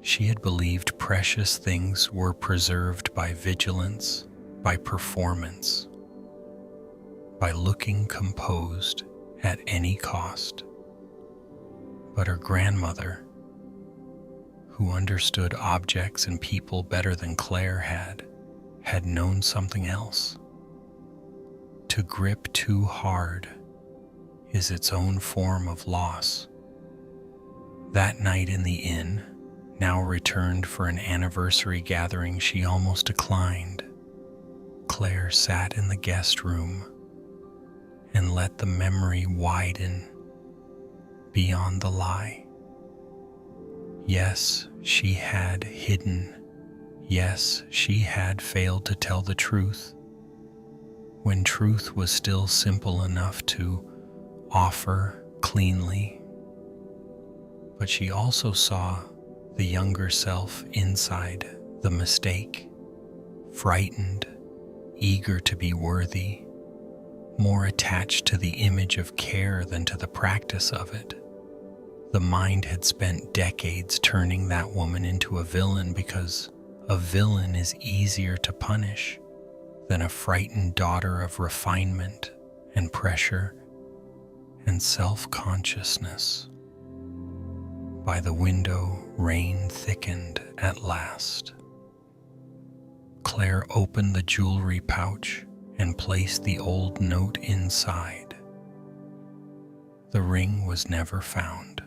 She had believed precious things were preserved by vigilance, by performance, by looking composed at any cost. But her grandmother, who understood objects and people better than Claire had known something else. To grip too hard is its own form of loss. That night in the inn, now returned for an anniversary gathering she almost declined, Claire sat in the guest room and let the memory widen beyond the lie. Yes, she had hidden. Yes, she had failed to tell the truth, when truth was still simple enough to offer cleanly. But she also saw the younger self inside the mistake, frightened, eager to be worthy, more attached to the image of care than to the practice of it. The mind had spent decades turning that woman into a villain because a villain is easier to punish than a frightened daughter of refinement and pressure and self-consciousness. By the window, rain thickened at last. Claire opened the jewelry pouch and placed the old note inside. The ring was never found.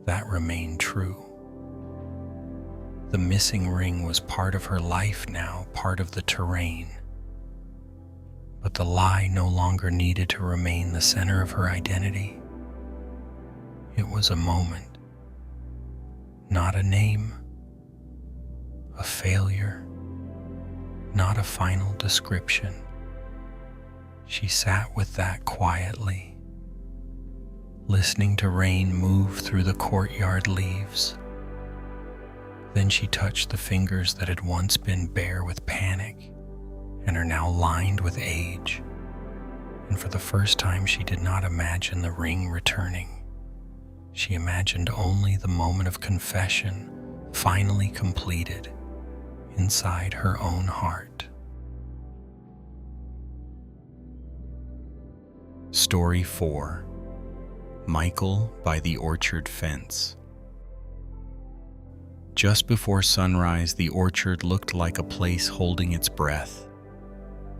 That remained true. The missing ring was part of her life now, part of the terrain. But the lie no longer needed to remain the center of her identity. It was a moment, not a name, a failure, not a final description. She sat with that quietly, listening to rain move through the courtyard leaves. Then she touched the fingers that had once been bare with panic and are now lined with age. And for the first time, she did not imagine the ring returning. She imagined only the moment of confession finally completed inside her own heart. Story 4. Michael by the Orchard Fence. Just before sunrise, the orchard looked like a place holding its breath.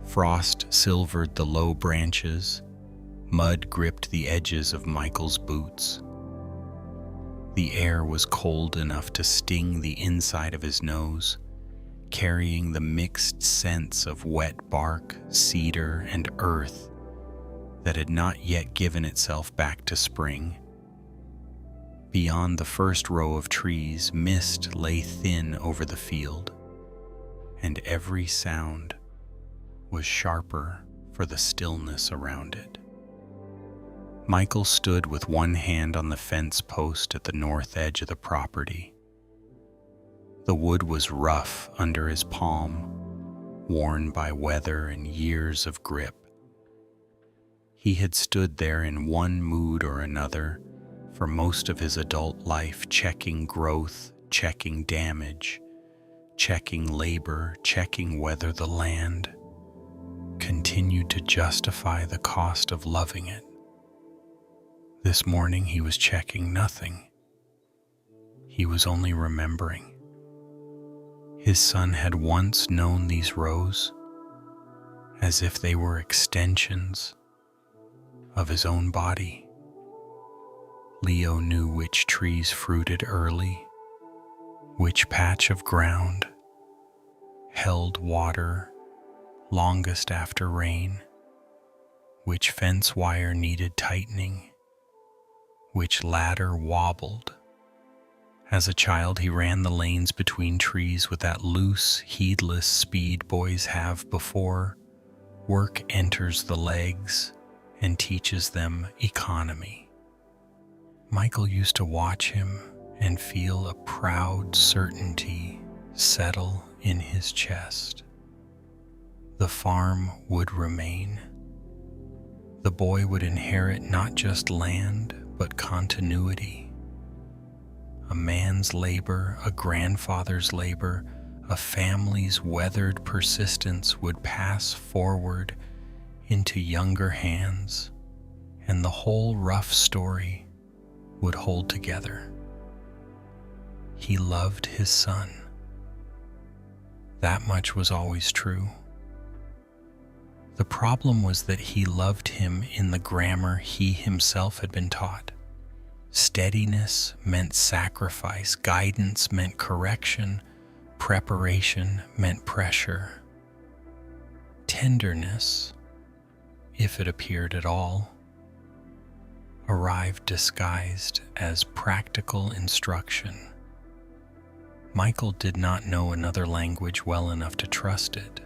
Frost silvered the low branches. Mud gripped the edges of Michael's boots. The air was cold enough to sting the inside of his nose, carrying the mixed scents of wet bark, cedar, and earth that had not yet given itself back to spring. Beyond the first row of trees, mist lay thin over the field, and every sound was sharper for the stillness around it. Michael stood with one hand on the fence post at the north edge of the property. The wood was rough under his palm, worn by weather and years of grip. He had stood there in one mood or another for most of his adult life, checking growth, checking damage, checking labor, checking whether the land continued to justify the cost of loving it. This morning he was checking nothing. He was only remembering. His son had once known these rows as if they were extensions of his own body. Leo knew which trees fruited early, which patch of ground held water longest after rain, which fence wire needed tightening, which ladder wobbled. As a child, he ran the lanes between trees with that loose, heedless speed boys have before work enters the legs and teaches them economy. Michael used to watch him and feel a proud certainty settle in his chest. The farm would remain. The boy would inherit not just land, but continuity. A man's labor, a grandfather's labor, a family's weathered persistence would pass forward into younger hands, and the whole rough story would hold together. He loved his son. That much was always true. The problem was that he loved him in the grammar he himself had been taught. Steadiness meant sacrifice, guidance meant correction, preparation meant pressure. Tenderness, if it appeared at all, arrived disguised as practical instruction. Michael did not know another language well enough to trust it.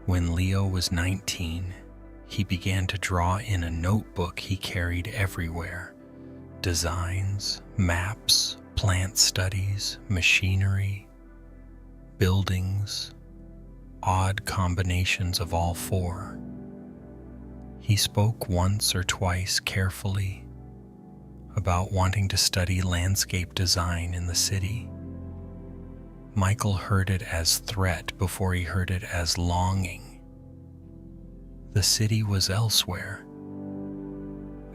When Leo was 19, he began to draw in a notebook he carried everywhere: designs, maps, plant studies, machinery, buildings, odd combinations of all four. He spoke once or twice carefully about wanting to study landscape design in the city. Michael heard it as threat before he heard it as longing. The city was elsewhere.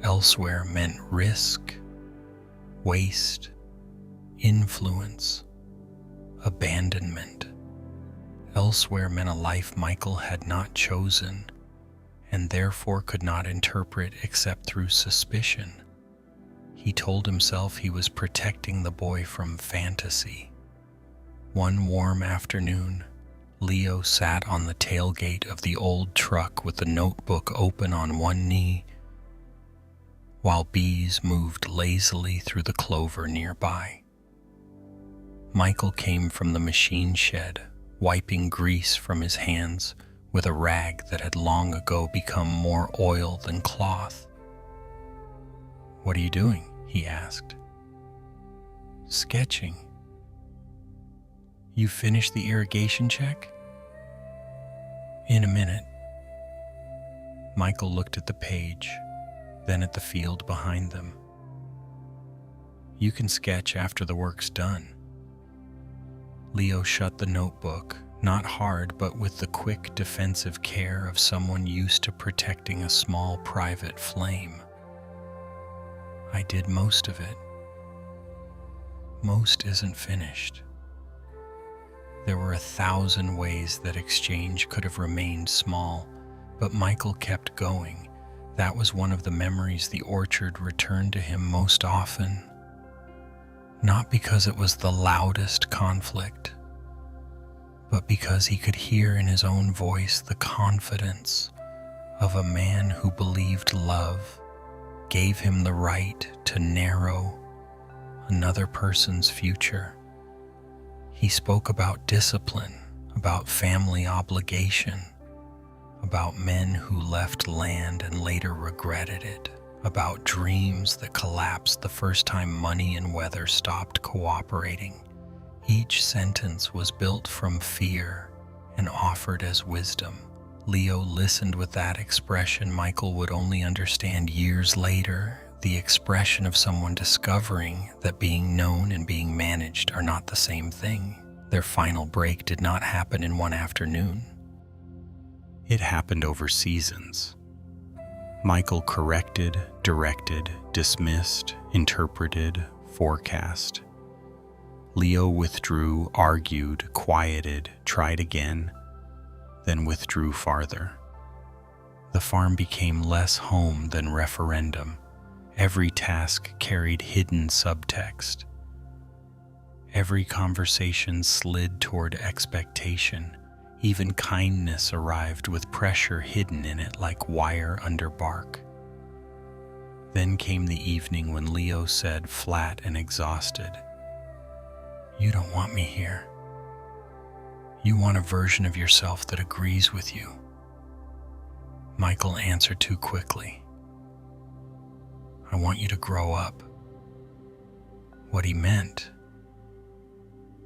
Elsewhere meant risk, waste, influence, abandonment. Elsewhere meant a life Michael had not chosen and therefore could not interpret except through suspicion. He told himself he was protecting the boy from fantasy. One warm afternoon, Leo sat on the tailgate of the old truck with the notebook open on one knee, while bees moved lazily through the clover nearby. Michael came from the machine shed, wiping grease from his hands with a rag that had long ago become more oil than cloth. "What are you doing?" he asked. "Sketching." "You finished the irrigation check?" "In a minute." Michael looked at the page, then at the field behind them. "You can sketch after the work's done." Leo shut the notebook, not hard, but with the quick defensive care of someone used to protecting a small private flame. "I did most of it." Most isn't finished. There were 1,000 ways that exchange could have remained small, but Michael kept going. That was one of the memories the orchard returned to him most often. Not because it was the loudest conflict, but because he could hear in his own voice the confidence of a man who believed love gave him the right to narrow another person's future. He spoke about discipline, about family obligation, about men who left land and later regretted it, about dreams that collapsed the first time money and weather stopped cooperating. Each sentence was built from fear and offered as wisdom. Leo listened with that expression Michael would only understand years later, the expression of someone discovering that being known and being managed are not the same thing. Their final break did not happen in one afternoon. It happened over seasons. Michael corrected, directed, dismissed, interpreted, forecast. Leo withdrew, argued, quieted, tried again, then withdrew farther. The farm became less home than referendum. Every task carried hidden subtext. Every conversation slid toward expectation. Even kindness arrived with pressure hidden in it like wire under bark. Then came the evening when Leo said, flat and exhausted, "You don't want me here. You want a version of yourself that agrees with you." Michael answered too quickly, "I want you to grow up." What he meant,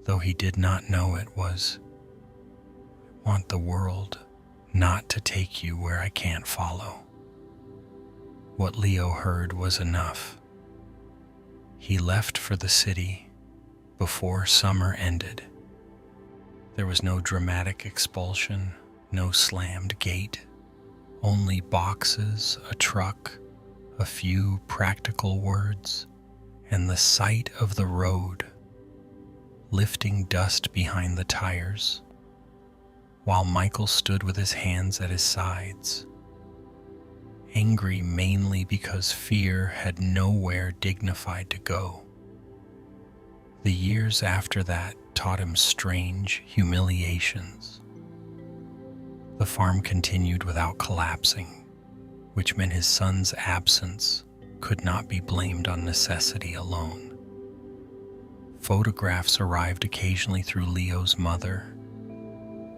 though he did not know it, was, "I want the world not to take you where I can't follow." What Leo heard was enough. He left for the city before summer ended. There was no dramatic expulsion, no slammed gate, only boxes, a truck, a few practical words, and the sight of the road lifting dust behind the tires, while Michael stood with his hands at his sides, angry mainly because fear had nowhere dignified to go. The years after that taught him strange humiliations. The farm continued without collapsing, which meant his son's absence could not be blamed on necessity alone. Photographs arrived occasionally through Leo's mother,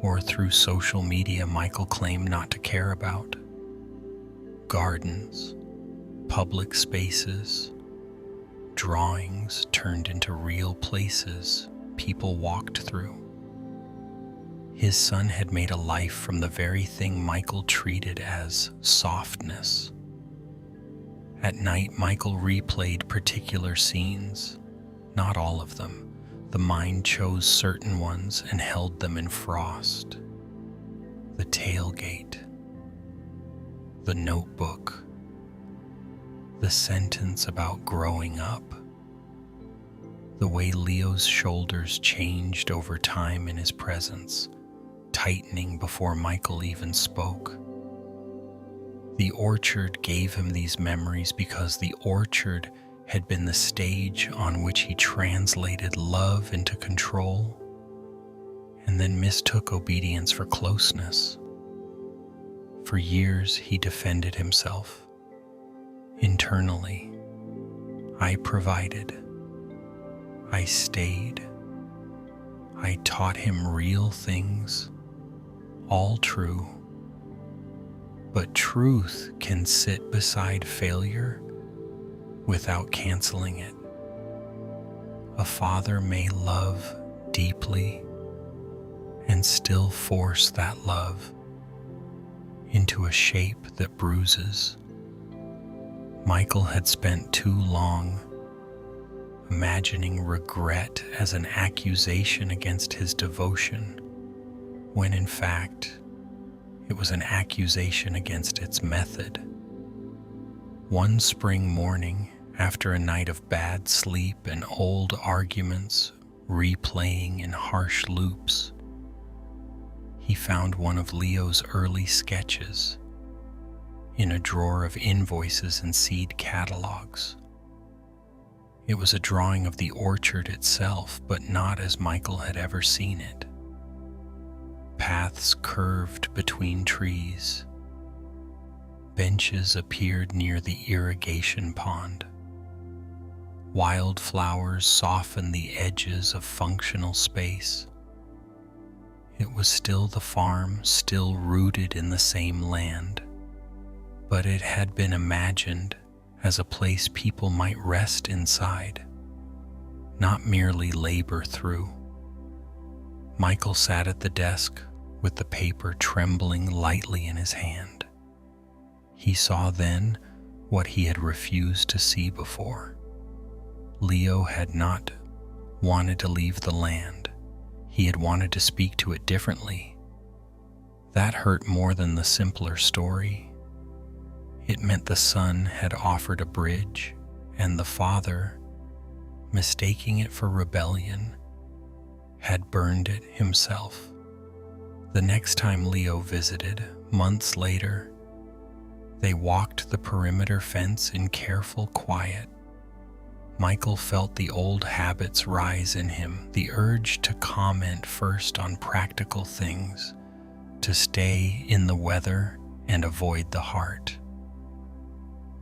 or through social media Michael claimed not to care about. Gardens, public spaces, drawings turned into real places people walked through. His son had made a life from the very thing Michael treated as softness. At night, Michael replayed particular scenes, not all of them. The mind chose certain ones and held them in frost. The tailgate, the notebook, the sentence about growing up, the way Leo's shoulders changed over time in his presence, tightening before Michael even spoke. The orchard gave him these memories because the orchard had been the stage on which he translated love into control and then mistook obedience for closeness. For years he defended himself. Internally, I provided, I stayed, I taught him real things, all true. But truth can sit beside failure without canceling it. A father may love deeply and still force that love into a shape that bruises. Michael had spent too long imagining regret as an accusation against his devotion, when in fact it was an accusation against its method. One spring morning, after a night of bad sleep and old arguments replaying in harsh loops, he found one of Leo's early sketches in a drawer of invoices and seed catalogs. It was a drawing of the orchard itself, but not as Michael had ever seen it. Paths curved between trees. Benches appeared near the irrigation pond. Wildflowers softened the edges of functional space. It was still the farm, still rooted in the same land, but it had been imagined as a place people might rest inside, not merely labor through. Michael sat at the desk with the paper trembling lightly in his hand. He saw then what he had refused to see before. Leo had not wanted to leave the land. He had wanted to speak to it differently. That hurt more than the simpler story. It meant the son had offered a bridge, and the father, mistaking it for rebellion, had burned it himself. The next time Leo visited, months later, they walked the perimeter fence in careful quiet. Michael felt the old habits rise in him, the urge to comment first on practical things, to stay in the weather and avoid the heart.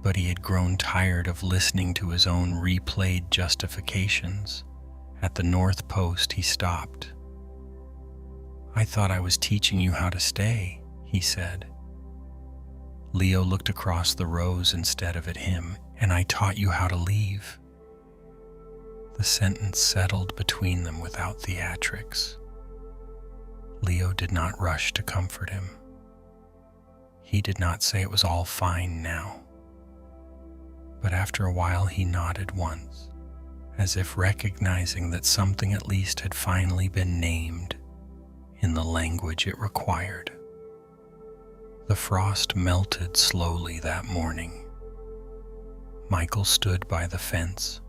But he had grown tired of listening to his own replayed justifications. At the north post, he stopped. "I thought I was teaching you how to stay," he said. Leo looked across the rows instead of at him. "And I taught you how to leave." The sentence settled between them without theatrics. Leo did not rush to comfort him. He did not say it was all fine now. But after a while he nodded once, as if recognizing that something at least had finally been named in the language it required. The frost melted slowly that morning. Michael stood by the fence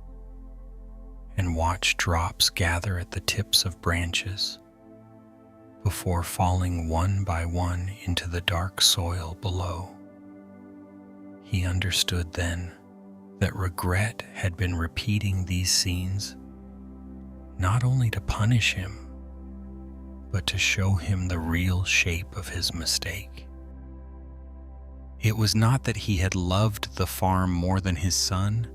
and watched drops gather at the tips of branches before falling one by one into the dark soil below. He understood then that regret had been repeating these scenes not only to punish him, but to show him the real shape of his mistake. It was not that he had loved the farm more than his son.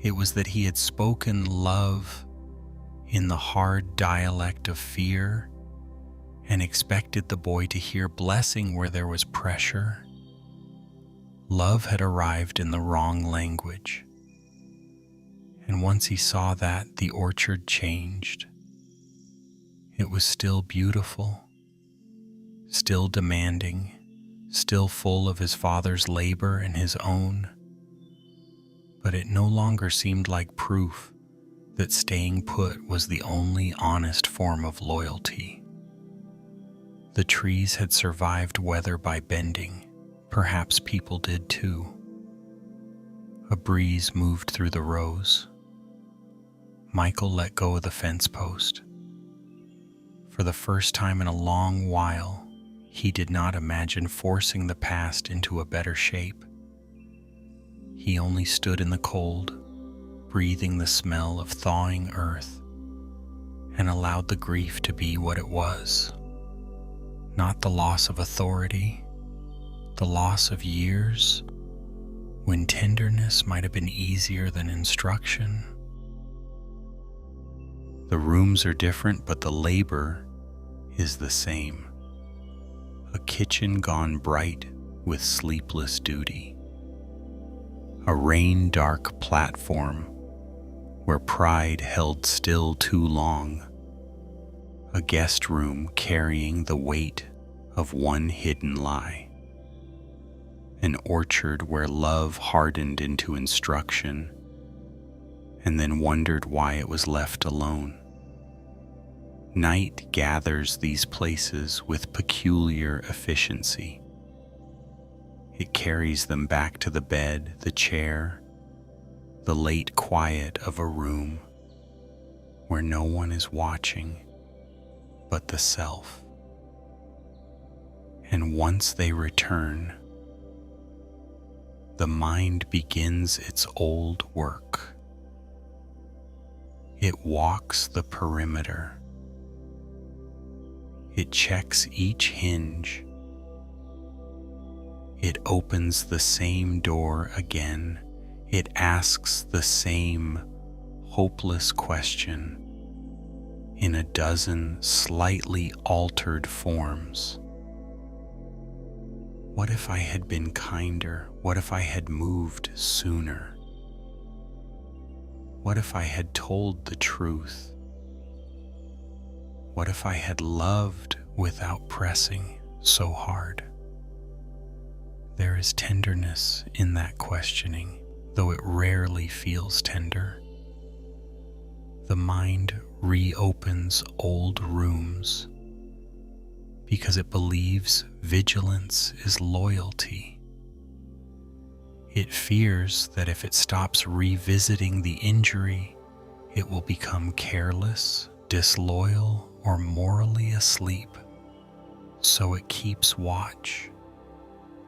It was that he had spoken love in the hard dialect of fear and expected the boy to hear blessing where there was pressure. Love had arrived in the wrong language. And once he saw that, the orchard changed. It was still beautiful, still demanding, still full of his father's labor and his own. But it no longer seemed like proof that staying put was the only honest form of loyalty. The trees had survived weather by bending. Perhaps people did too. A breeze moved through the rows. Michael let go of the fence post. For the first time in a long while, he did not imagine forcing the past into a better shape. He only stood in the cold, breathing the smell of thawing earth, and allowed the grief to be what it was. Not the loss of authority, the loss of years when tenderness might have been easier than instruction. The rooms are different, but the labor is the same. A kitchen gone bright with sleepless duty. A rain-dark platform where pride held still too long. A guest room carrying the weight of one hidden lie. An orchard where love hardened into instruction and then wondered why it was left alone. Night gathers these places with peculiar efficiency. It carries them back to the bed, the chair, the late quiet of a room where no one is watching but the self. And once they return, the mind begins its old work. It walks the perimeter. It checks each hinge. It opens the same door again. It asks the same hopeless question in a dozen slightly altered forms. What if I had been kinder? What if I had moved sooner? What if I had told the truth? What if I had loved without pressing so hard? There is tenderness in that questioning, though it rarely feels tender. The mind reopens old rooms because it believes vigilance is loyalty. It fears that if it stops revisiting the injury, it will become careless, disloyal, or morally asleep. So it keeps watch.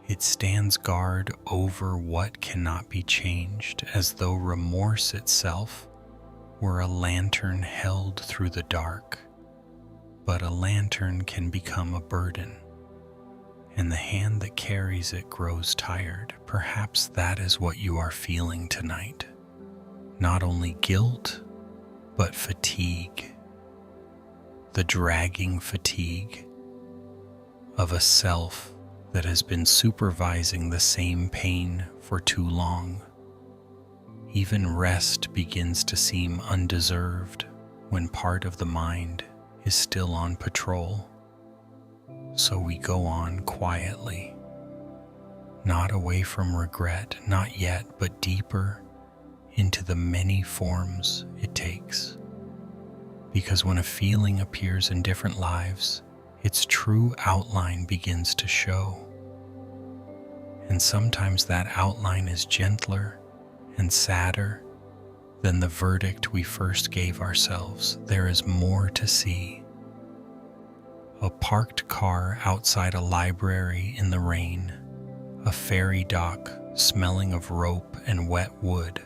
It stands guard over what cannot be changed, as though remorse itself were a lantern held through the dark. But a lantern can become a burden, and the hand that carries it grows tired. Perhaps that is what you are feeling tonight. Not only guilt, but fatigue. The dragging fatigue of a self that has been supervising the same pain for too long. Even rest begins to seem undeserved when part of the mind is still on patrol. So we go on quietly, not away from regret, not yet, but deeper into the many forms it takes. Because when a feeling appears in different lives, its true outline begins to show. And sometimes that outline is gentler and sadder than the verdict we first gave ourselves. There is more to see. A parked car outside a library in the rain, a ferry dock smelling of rope and wet wood,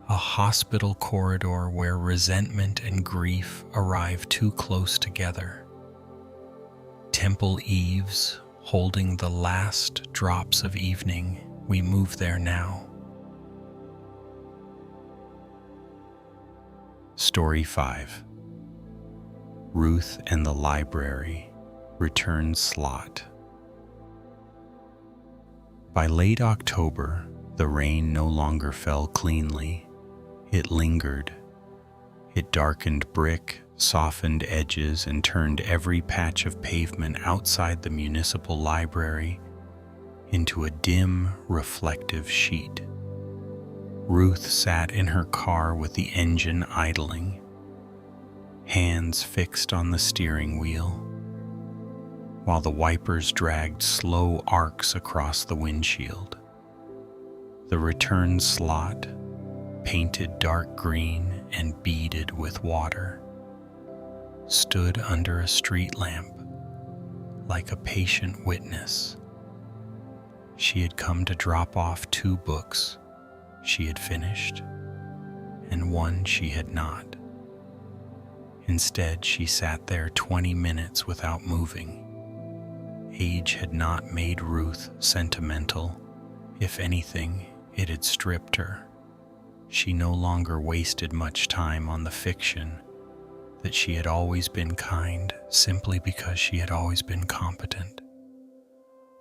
a hospital corridor where resentment and grief arrive too close together, temple eaves holding the last drops of evening. We move there now. Story 5. Ruth and the Library. Return slot. By late October, the rain no longer fell cleanly. It lingered. It darkened brick, softened edges, and turned every patch of pavement outside the municipal library into a dim, reflective sheet. Ruth sat in her car with the engine idling, hands fixed on the steering wheel, while the wipers dragged slow arcs across the windshield. The return slot, painted dark green and beaded with water, stood under a street lamp like a patient witness. She had come to drop off 2 books she had finished and 1 she had not. Instead, she sat there 20 minutes without moving. Age had not made Ruth sentimental. If anything, it had stripped her. She no longer wasted much time on the fiction that she had always been kind simply because she had always been competent.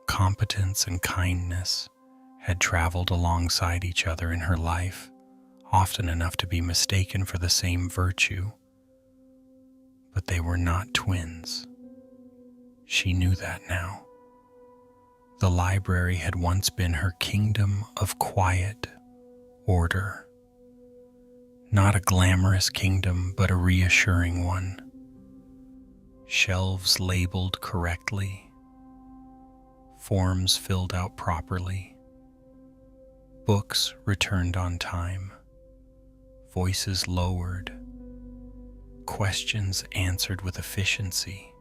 Competence and kindness had traveled alongside each other in her life, often enough to be mistaken for the same virtue. But they were not twins. She knew that now. The library had once been her kingdom of quiet order. Not a glamorous kingdom, but a reassuring one. Shelves labeled correctly, forms filled out properly, books returned on time, voices lowered, questions answered with efficiency.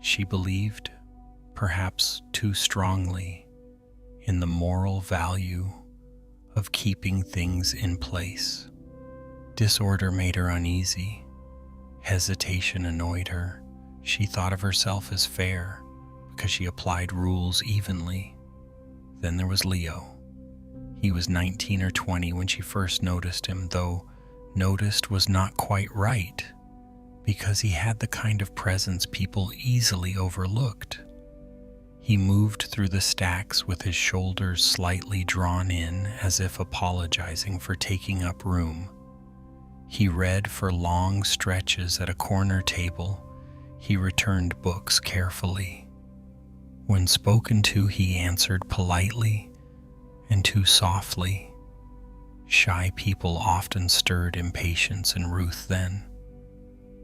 She believed, perhaps too strongly, in the moral value of keeping things in place. Disorder made her uneasy. Hesitation annoyed her. She thought of herself as fair because she applied rules evenly. Then there was Leo. He was 19 or 20 when she first noticed him, though noticed was not quite right because he had the kind of presence people easily overlooked. He moved through the stacks with his shoulders slightly drawn in as if apologizing for taking up room. He read for long stretches at a corner table. He returned books carefully. When spoken to, he answered politely and too softly. Shy people often stirred impatience in Ruth then.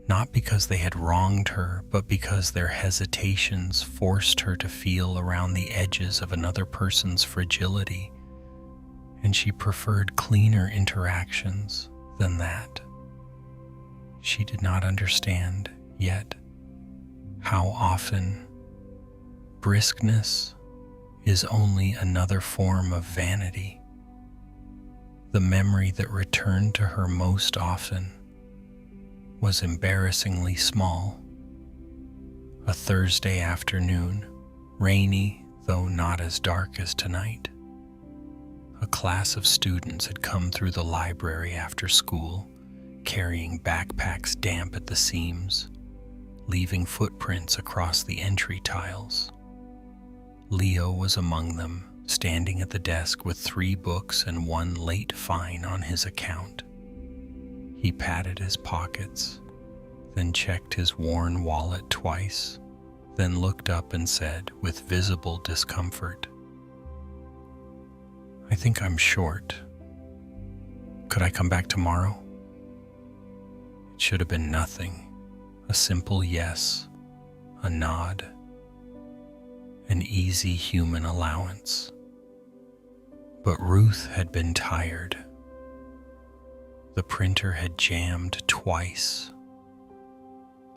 Not because they had wronged her, but because their hesitations forced her to feel around the edges of another person's fragility, and she preferred cleaner interactions than that. She did not understand yet how often briskness is only another form of vanity. The memory that returned to her most often was embarrassingly small. A Thursday afternoon, rainy though not as dark as tonight. A class of students had come through the library after school, carrying backpacks damp at the seams, leaving footprints across the entry tiles. Leo was among them, standing at the desk with 3 books and 1 late fine on his account. He patted his pockets, then checked his worn wallet twice, then looked up and said with visible discomfort, "I think I'm short. Could I come back tomorrow?" It should have been nothing, a simple yes, a nod, an easy human allowance. But Ruth had been tired. The printer had jammed twice.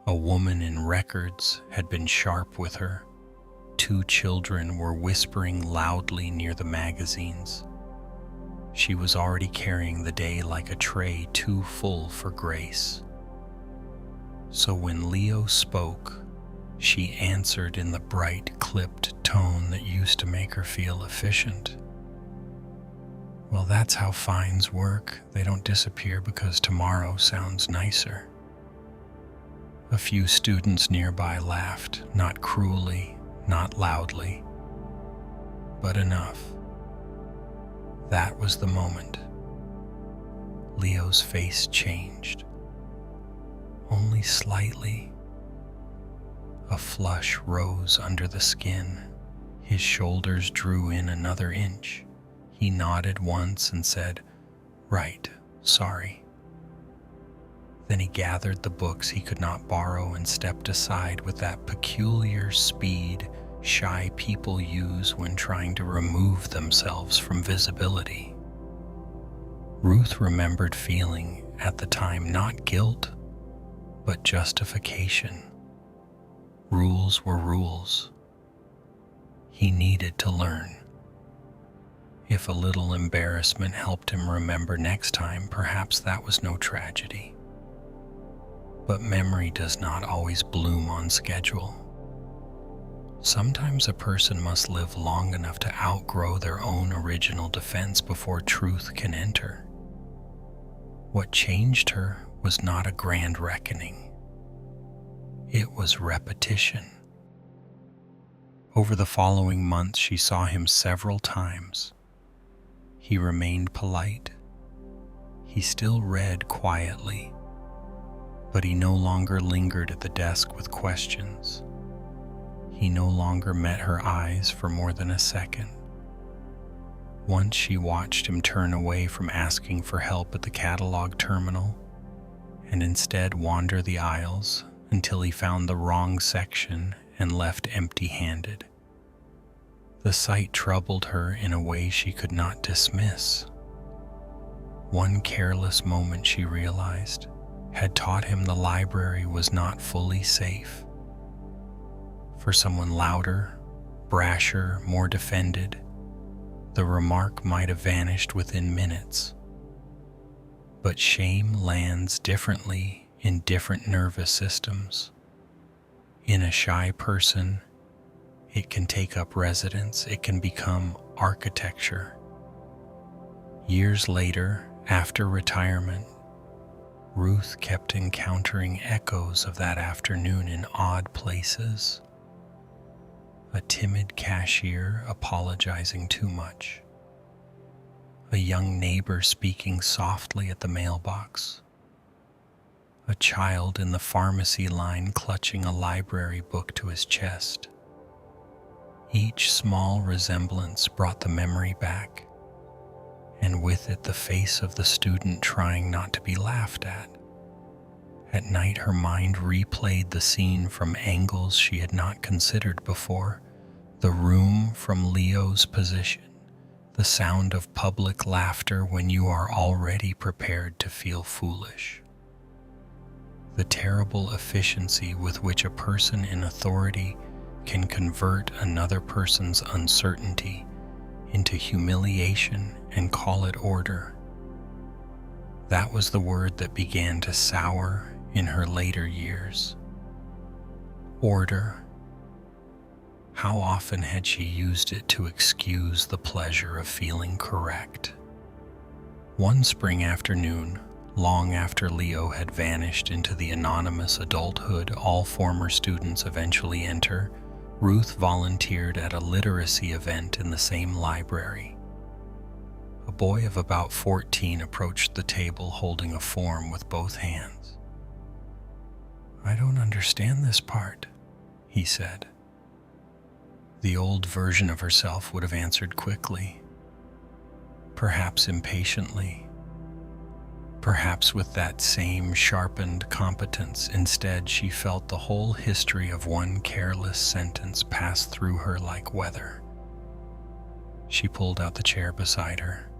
A woman in records had been sharp with her. 2 children were whispering loudly near the magazines. She was already carrying the day like a tray too full for grace. So when Leo spoke, she answered in the bright, clipped tone that used to make her feel efficient. "Well, that's how fines work. They don't disappear because tomorrow sounds nicer." A few students nearby laughed, not cruelly, not loudly, but enough. That was the moment. Leo's face changed, only slightly. A flush rose under the skin. His shoulders drew in another inch. He nodded once and said, "Right, sorry." Then he gathered the books he could not borrow and stepped aside with that peculiar speed shy people use when trying to remove themselves from visibility. Ruth remembered feeling at the time not guilt, but justification. Rules were rules. He needed to learn. If a little embarrassment helped him remember next time, perhaps that was no tragedy. But memory does not always bloom on schedule. Sometimes a person must live long enough to outgrow their own original defense before truth can enter. What changed her was not a grand reckoning. It was repetition. Over the following months, she saw him several times. He remained polite. He still read quietly, but he no longer lingered at the desk with questions. He no longer met her eyes for more than a second. Once she watched him turn away from asking for help at the catalog terminal and instead wander the aisles until he found the wrong section and left empty-handed. The sight troubled her in a way she could not dismiss. One careless moment, she realized, had taught him the library was not fully safe. For someone louder, brasher, more defended, the remark might have vanished within minutes. But shame lands differently in different nervous systems. In a shy person, it can take up residence, it can become architecture. Years later, after retirement, Ruth kept encountering echoes of that afternoon in odd places. A timid cashier apologizing too much. A young neighbor speaking softly at the mailbox. A child in the pharmacy line clutching a library book to his chest. Each small resemblance brought the memory back, and with it the face of the student trying not to be laughed at. At night, her mind replayed the scene from angles she had not considered before. The room from Leo's position, the sound of public laughter when you are already prepared to feel foolish. The terrible efficiency with which a person in authority can convert another person's uncertainty into humiliation and call it order. That was the word that began to sour in her later years. Order. How often had she used it to excuse the pleasure of feeling correct? One spring afternoon, long after Leo had vanished into the anonymous adulthood all former students eventually enter, Ruth volunteered at a literacy event in the same library. A boy of about 14 approached the table holding a form with both hands. "I don't understand this part," he said. The old version of herself would have answered quickly, perhaps impatiently, perhaps with that same sharpened competence. Instead, she felt the whole history of one careless sentence pass through her like weather. She pulled out the chair beside her.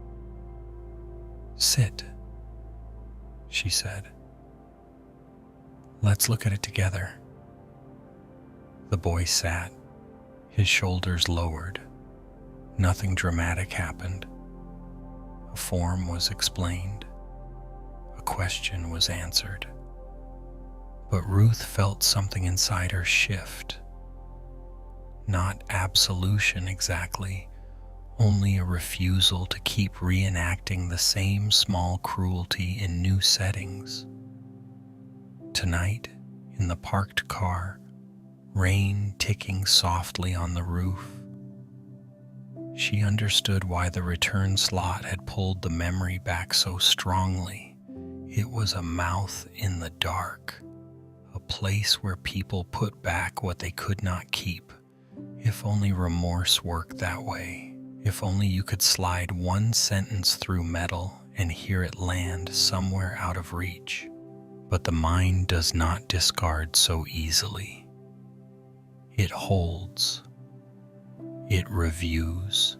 "Sit," she said. "Let's look at it together." The boy sat, his shoulders lowered. Nothing dramatic happened. A form was explained. A question was answered. But Ruth felt something inside her shift. Not absolution exactly, only a refusal to keep reenacting the same small cruelty in new settings. Tonight, in the parked car, rain ticking softly on the roof, she understood why the return slot had pulled the memory back so strongly. It was a mouth in the dark, a place where people put back what they could not keep. If only remorse worked that way. If only you could slide one sentence through metal and hear it land somewhere out of reach. But the mind does not discard so easily. It holds. It reviews.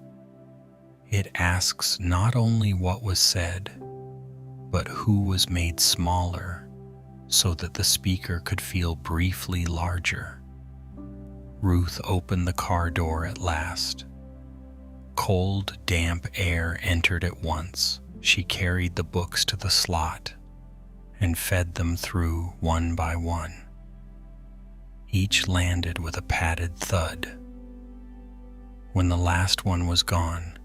It asks not only what was said, but who was made smaller so that the speaker could feel briefly larger. Ruth opened the car door at last. Cold, damp air entered at once. She carried the books to the slot and fed them through one by one. Each landed with a padded thud. When the last one was gone,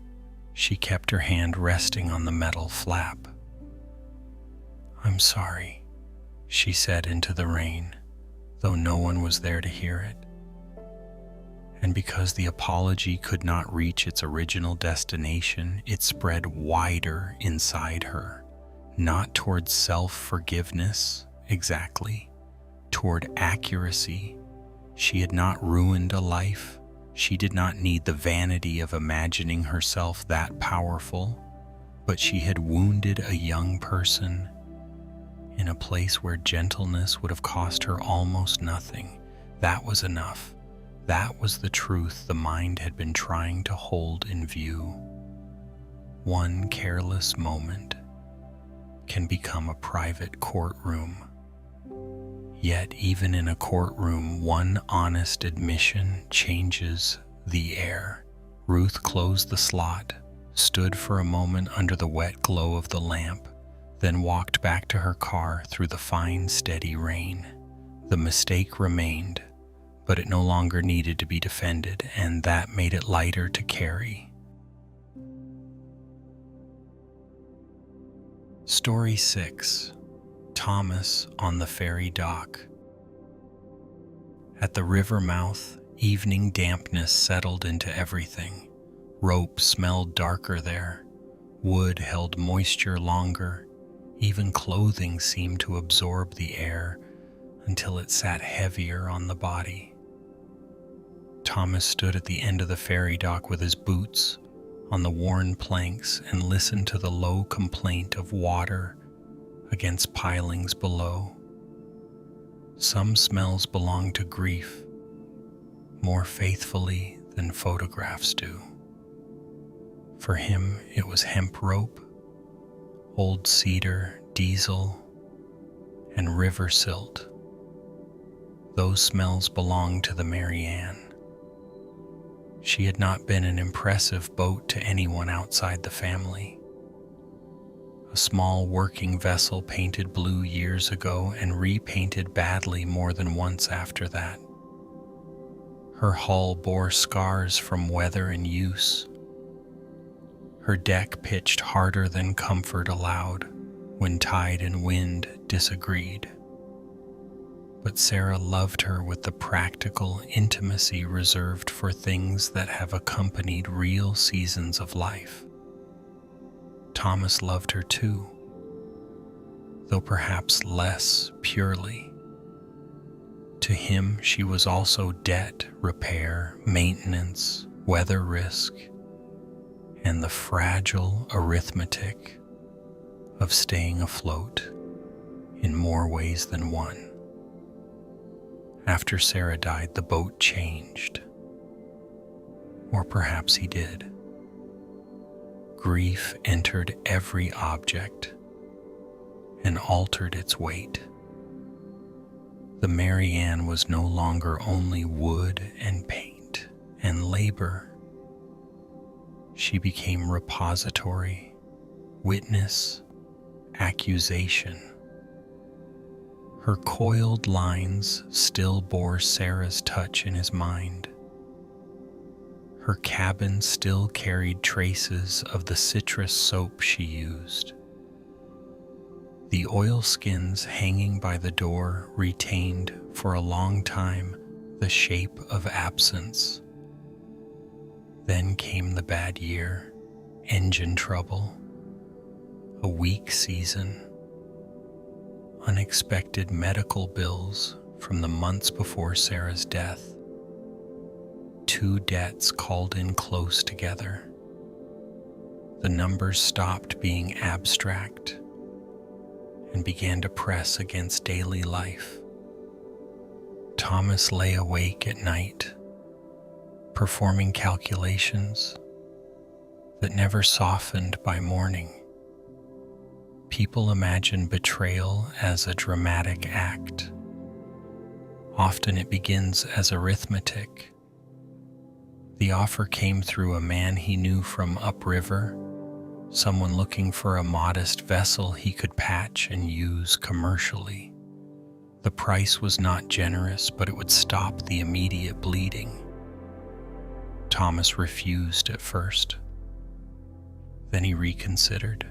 she kept her hand resting on the metal flap. "I'm sorry," she said into the rain, though no one was there to hear it. And because the apology could not reach its original destination, it spread wider inside her, not toward self-forgiveness exactly, toward accuracy. She had not ruined a life. She did not need the vanity of imagining herself that powerful, but she had wounded a young person in a place where gentleness would have cost her almost nothing. That was enough. That was the truth the mind had been trying to hold in view. One careless moment can become a private courtroom. Yet even in a courtroom, one honest admission changes the air. Ruth closed the slot, stood for a moment under the wet glow of the lamp, then walked back to her car through the fine, steady rain. The mistake remained, but it no longer needed to be defended, and that made it lighter to carry. Story 6. Thomas on the Ferry dock. At the river mouth, evening dampness settled into everything. Rope smelled darker there. Wood held moisture longer. Even clothing seemed to absorb the air until it sat heavier on the body. Thomas stood at the end of the ferry dock with his boots on the worn planks and listened to the low complaint of water against pilings below. Some smells belong to grief more faithfully than photographs do. For him, it was hemp rope, old cedar, diesel, and river silt. Those smells belonged to the Mary Ann. She had not been an impressive boat to anyone outside the family. A small working vessel painted blue years ago and repainted badly more than once after that. Her hull bore scars from weather and use. Her deck pitched harder than comfort allowed when tide and wind disagreed. But Sarah loved her with the practical intimacy reserved for things that have accompanied real seasons of life. Thomas loved her too, though perhaps less purely. To him, she was also debt, repair, maintenance, weather risk, and the fragile arithmetic of staying afloat in more ways than one. After Sarah died, the boat changed. Or perhaps he did. Grief entered every object and altered its weight. The Mary Ann was no longer only wood and paint and labor. She became repository, witness, accusation. Her coiled lines still bore Sarah's touch in his mind. Her cabin still carried traces of the citrus soap she used. The oilskins hanging by the door retained for a long time the shape of absence. Then came the bad year, engine trouble, a weak season, unexpected medical bills from the months before Sarah's death. Two debts called in close together. The numbers stopped being abstract and began to press against daily life. Thomas lay awake at night, performing calculations that never softened by morning. People imagine betrayal as a dramatic act. Often it begins as arithmetic. The offer came through a man he knew from upriver, someone looking for a modest vessel he could patch and use commercially. The price was not generous, but it would stop the immediate bleeding. Thomas refused at first. Then he reconsidered.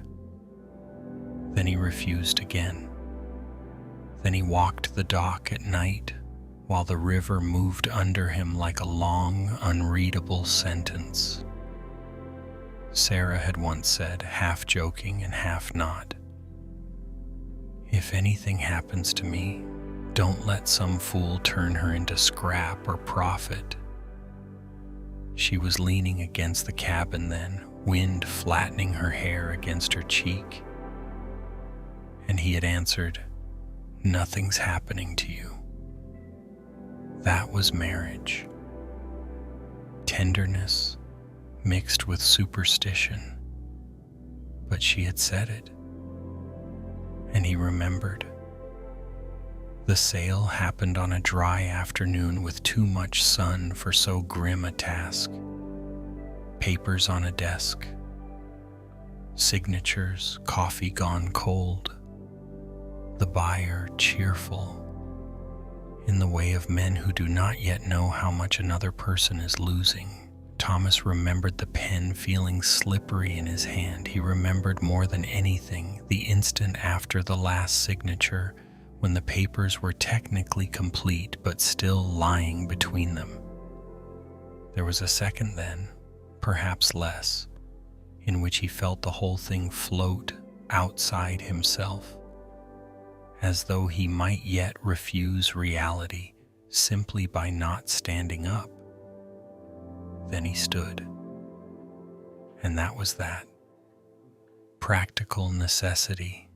Then he refused again. Then he walked the dock at night while the river moved under him like a long, unreadable sentence. Sarah had once said, half joking and half not, "If anything happens to me, don't let some fool turn her into scrap or profit." She was leaning against the cabin then, wind flattening her hair against her cheek. And he had answered, "Nothing's happening to you." That was marriage. Tenderness mixed with superstition. But she had said it. And he remembered. The sale happened on a dry afternoon with too much sun for so grim a task. Papers on a desk. Signatures, coffee gone cold. The buyer cheerful, in the way of men who do not yet know how much another person is losing. Thomas remembered the pen feeling slippery in his hand. He remembered more than anything the instant after the last signature, when the papers were technically complete but still lying between them. There was a second then, perhaps less, in which he felt the whole thing float outside himself, as though he might yet refuse reality simply by not standing up. Then he stood. And that was that. Practical necessity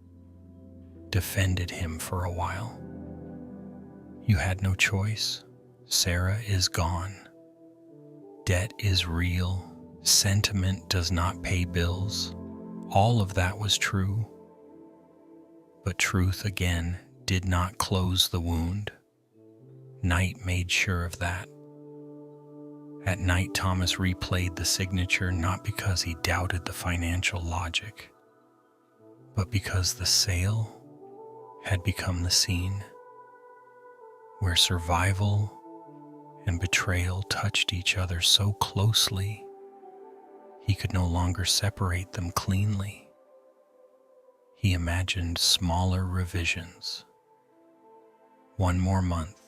defended him for a while. You had no choice. Sarah is gone. Debt is real. Sentiment does not pay bills. All of that was true. But truth again did not close the wound. Night made sure of that. At night, Thomas replayed the signature not because he doubted the financial logic, but because the sale had become the scene where survival and betrayal touched each other so closely he could no longer separate them cleanly. He imagined smaller revisions. One more month.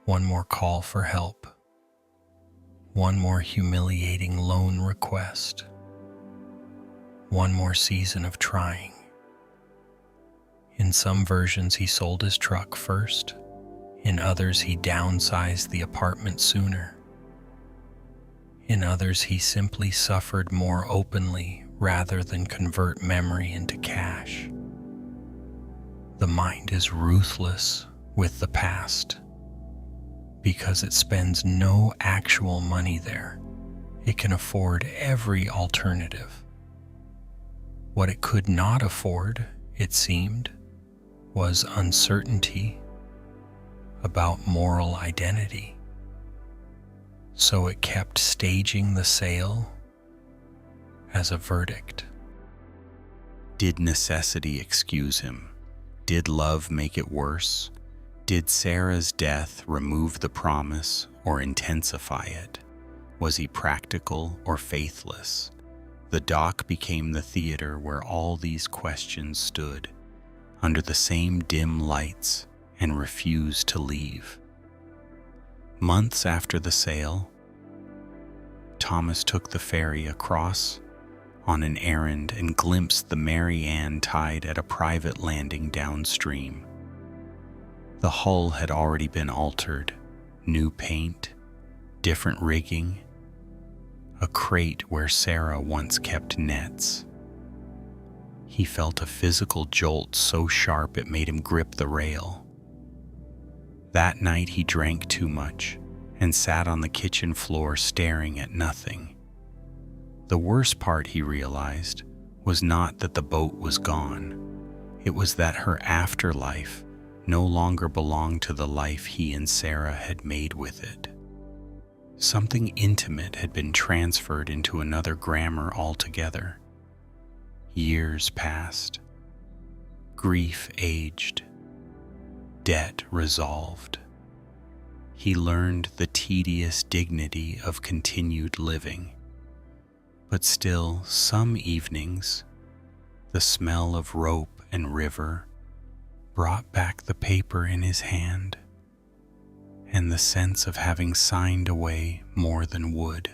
One more call for help. One more humiliating loan request. One more season of trying. In some versions, he sold his truck first. In others, he downsized the apartment sooner. In others, he simply suffered more openly rather than convert memory into cash. The mind is ruthless with the past because it spends no actual money there. It can afford every alternative. What it could not afford, it seemed, was uncertainty about moral identity. So it kept staging the sale as a verdict. Did necessity excuse him? Did love make it worse? Did Sarah's death remove the promise or intensify it? Was he practical or faithless? The dock became the theater where all these questions stood, under the same dim lights, and refused to leave. Months after the sale, Thomas took the ferry across on an errand and glimpsed the Mary Ann tied at a private landing downstream. The hull had already been altered, new paint, different rigging, a crate where Sarah once kept nets. He felt a physical jolt so sharp it made him grip the rail. That night he drank too much and sat on the kitchen floor staring at nothing. The worst part, he realized, was not that the boat was gone. It was that her afterlife no longer belonged to the life he and Sarah had made with it. Something intimate had been transferred into another grammar altogether. Years passed. Grief aged. debt resolved. He learned the tedious dignity of continued living. But still, some evenings, the smell of rope and river brought back the paper in his hand and the sense of having signed away more than wood.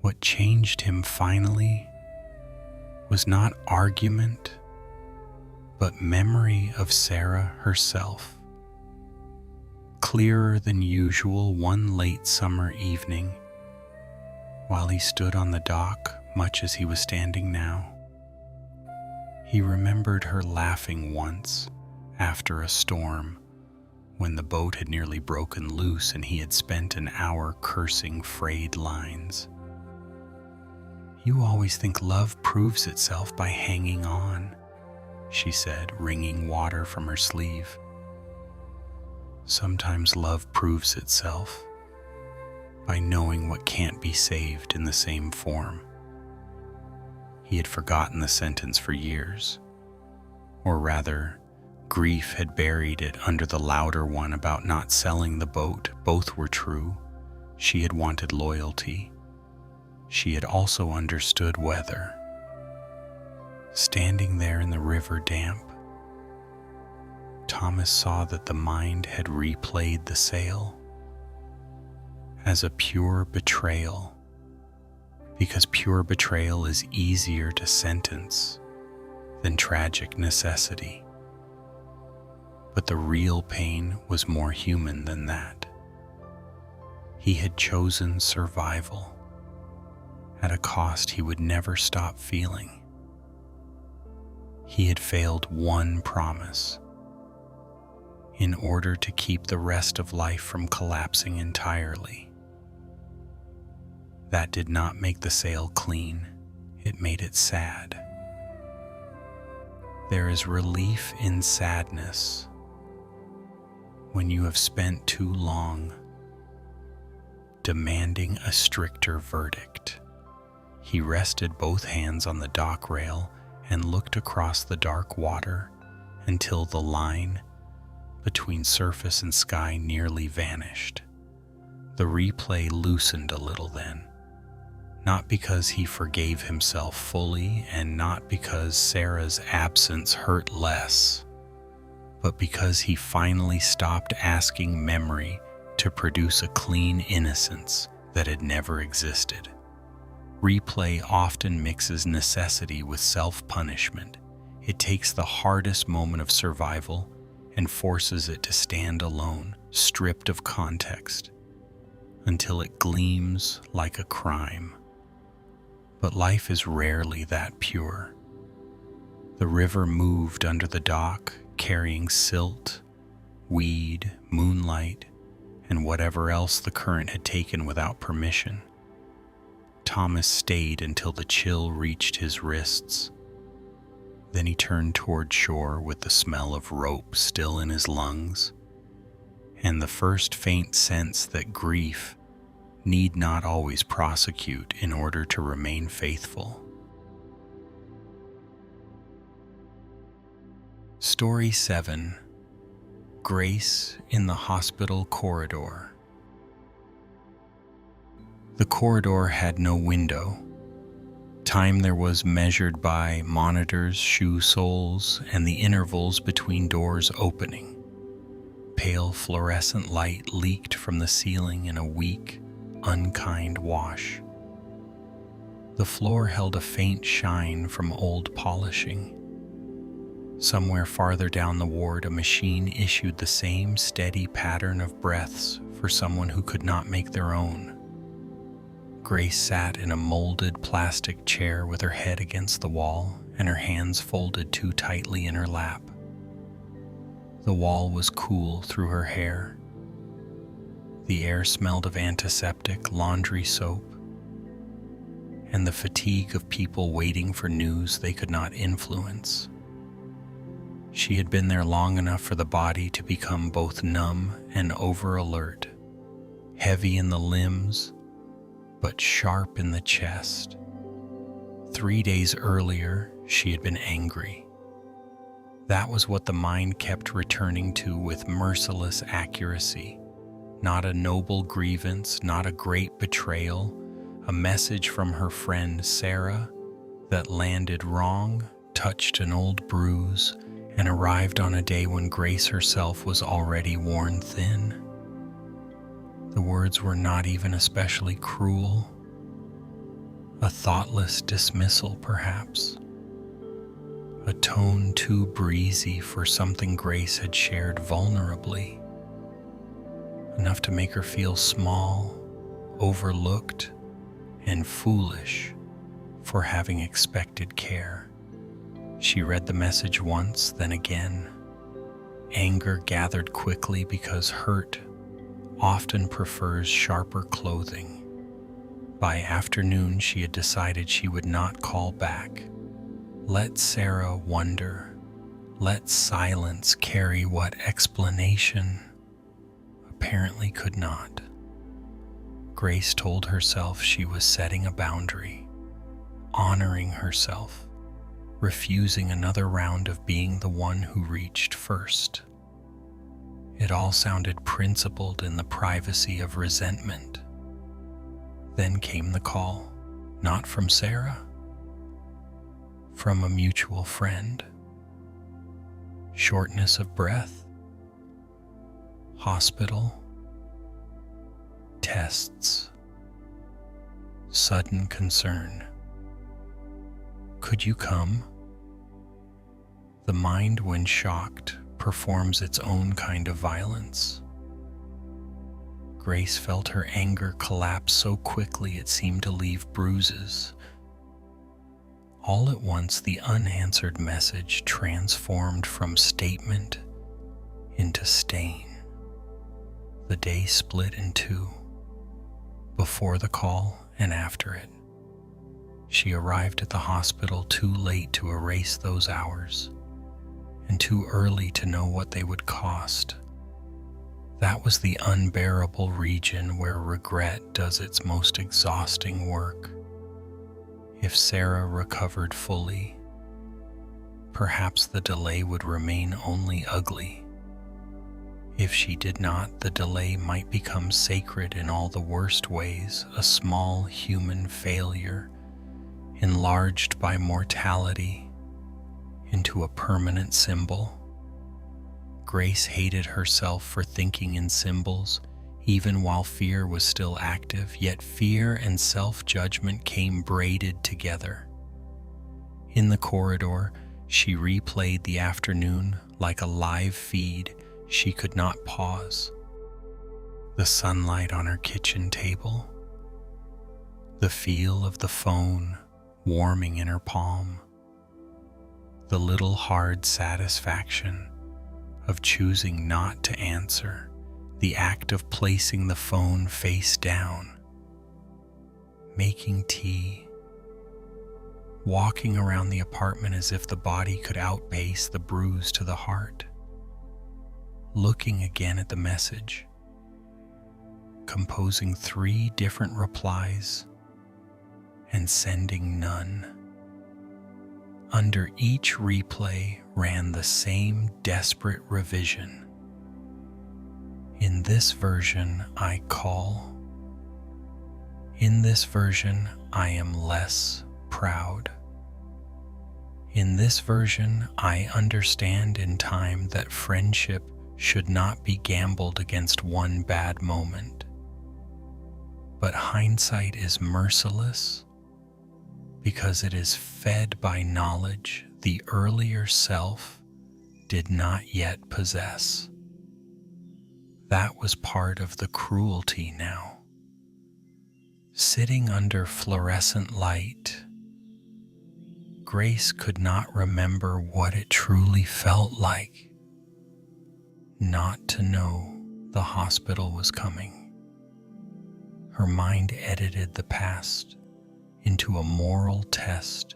What changed him finally was not argument, but memory of Sarah herself. Clearer than usual one late summer evening, while he stood on the dock much as he was standing now, he remembered her laughing once after a storm when the boat had nearly broken loose and he had spent an hour cursing frayed lines. "You always think love proves itself by hanging on," she said, wringing water from her sleeve. "Sometimes love proves itself by knowing what can't be saved in the same form." He had forgotten the sentence for years, or rather, grief had buried it under the louder one about not selling the boat. Both were true. She had wanted loyalty. She had also understood weather. Standing there in the river damp, Thomas saw that the mind had replayed the sale as a pure betrayal, because pure betrayal is easier to sentence than tragic necessity. But the real pain was more human than that. He had chosen survival at a cost he would never stop feeling. He had failed one promise in order to keep the rest of life from collapsing entirely. That did not make the sale clean, it made it sad. There is relief in sadness when you have spent too long demanding a stricter verdict. He rested both hands on the dock rail and looked across the dark water until the line between surface and sky nearly vanished. The replay loosened a little then, not because he forgave himself fully and not because Sarah's absence hurt less, but because he finally stopped asking memory to produce a clean innocence that had never existed. Replay often mixes necessity with self-punishment. It takes the hardest moment of survival and forces it to stand alone, stripped of context, until it gleams like a crime. But life is rarely that pure. The river moved under the dock, carrying silt, weed, moonlight, and whatever else the current had taken without permission. Thomas stayed until the chill reached his wrists. Then he turned toward shore with the smell of rope still in his lungs, and the first faint sense that grief need not always prosecute in order to remain faithful. Story 7. Grace in the Hospital Corridor. The corridor had no window. Time there was measured by monitors, shoe soles, and the intervals between doors opening. Pale fluorescent light leaked from the ceiling in a weak, unkind wash. The floor held a faint shine from old polishing. Somewhere farther down the ward, a machine issued the same steady pattern of breaths for someone who could not make their own. Grace sat in a molded plastic chair with her head against the wall and her hands folded too tightly in her lap. The wall was cool through her hair. The air smelled of antiseptic, laundry soap, and the fatigue of people waiting for news they could not influence. She had been there long enough for the body to become both numb and over-alert, heavy in the limbs, but sharp in the chest. 3 days earlier, she had been angry. That was what the mind kept returning to with merciless accuracy. Not a noble grievance, not a great betrayal, a message from her friend Sarah that landed wrong, touched an old bruise, and arrived on a day when Grace herself was already worn thin. The words were not even especially cruel. A thoughtless dismissal, perhaps. A tone too breezy for something Grace had shared vulnerably. Enough to make her feel small, overlooked, and foolish for having expected care. She read the message once, then again. Anger gathered quickly because hurt often prefers sharper clothing. By afternoon, she had decided she would not call back. Let Sarah wonder. Let silence carry what explanation apparently could not. Grace told herself she was setting a boundary, honoring herself, refusing another round of being the one who reached first. It all sounded principled in the privacy of resentment. Then came the call, not from Sarah, from a mutual friend. Shortness of breath, hospital, tests, sudden concern. Could you come? The mind, when shocked, performs its own kind of violence. Grace felt her anger collapse so quickly it seemed to leave bruises. All at once, the unanswered message transformed from statement into stain. The day split in two, before the call and after it. She arrived at the hospital too late to erase those hours, and too early to know what they would cost. That was the unbearable region where regret does its most exhausting work. If Sarah recovered fully, perhaps the delay would remain only ugly. If she did not, the delay might become sacred in all the worst ways, a small human failure, enlarged by mortality into a permanent symbol. Grace hated herself for thinking in symbols, even while fear was still active, yet fear and self-judgment came braided together. In the corridor, she replayed the afternoon like a live feed. She could not pause. The sunlight on her kitchen table, the feel of the phone warming in her palm, the little hard satisfaction of choosing not to answer, the act of placing the phone face down, making tea, walking around the apartment as if the body could outpace the bruise to the heart, looking again at the message, composing 3 different replies and sending none. Under each replay ran the same desperate revision. In this version, I call. In this version, I am less proud. In this version, I understand in time that friendship should not be gambled against one bad moment. But hindsight is merciless because it is fed by knowledge the earlier self did not yet possess. That was part of the cruelty now. Sitting under fluorescent light, Grace could not remember what it truly felt like not to know the hospital was coming. Her mind edited the past into a moral test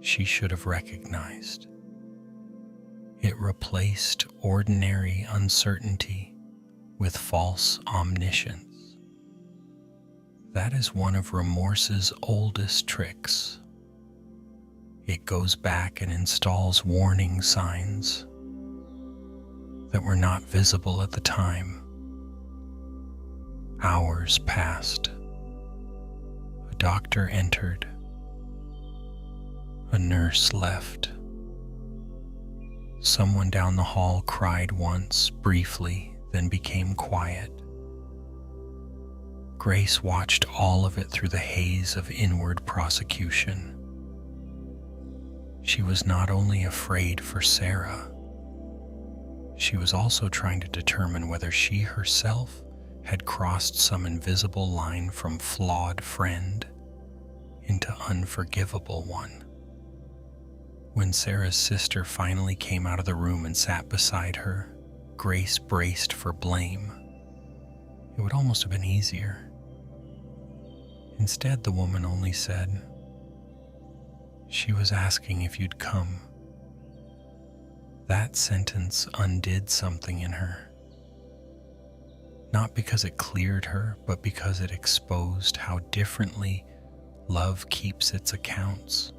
she should have recognized. It replaced ordinary uncertainty with false omniscience. That is one of remorse's oldest tricks. It goes back and installs warning signs that were not visible at the time. Hours passed. A doctor entered. A nurse left. Someone down the hall cried once, briefly, then became quiet. Grace watched all of it through the haze of inward prosecution. She was not only afraid for Sarah, she was also trying to determine whether she herself had crossed some invisible line from flawed friend into unforgivable one. When Sarah's sister finally came out of the room and sat beside her, Grace braced for blame. It would almost have been easier. Instead, the woman only said, "She was asking if you'd come." That sentence undid something in her. Not because it cleared her, but because it exposed how differently love keeps its accounts.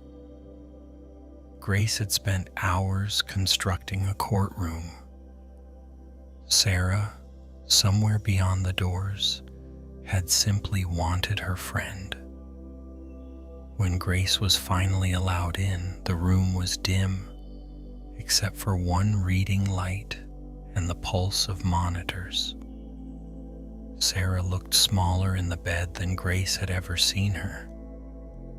Grace had spent hours constructing a courtroom. Sarah, somewhere beyond the doors, had simply wanted her friend. When Grace was finally allowed in, the room was dim, except for one reading light and the pulse of monitors. Sarah looked smaller in the bed than Grace had ever seen her.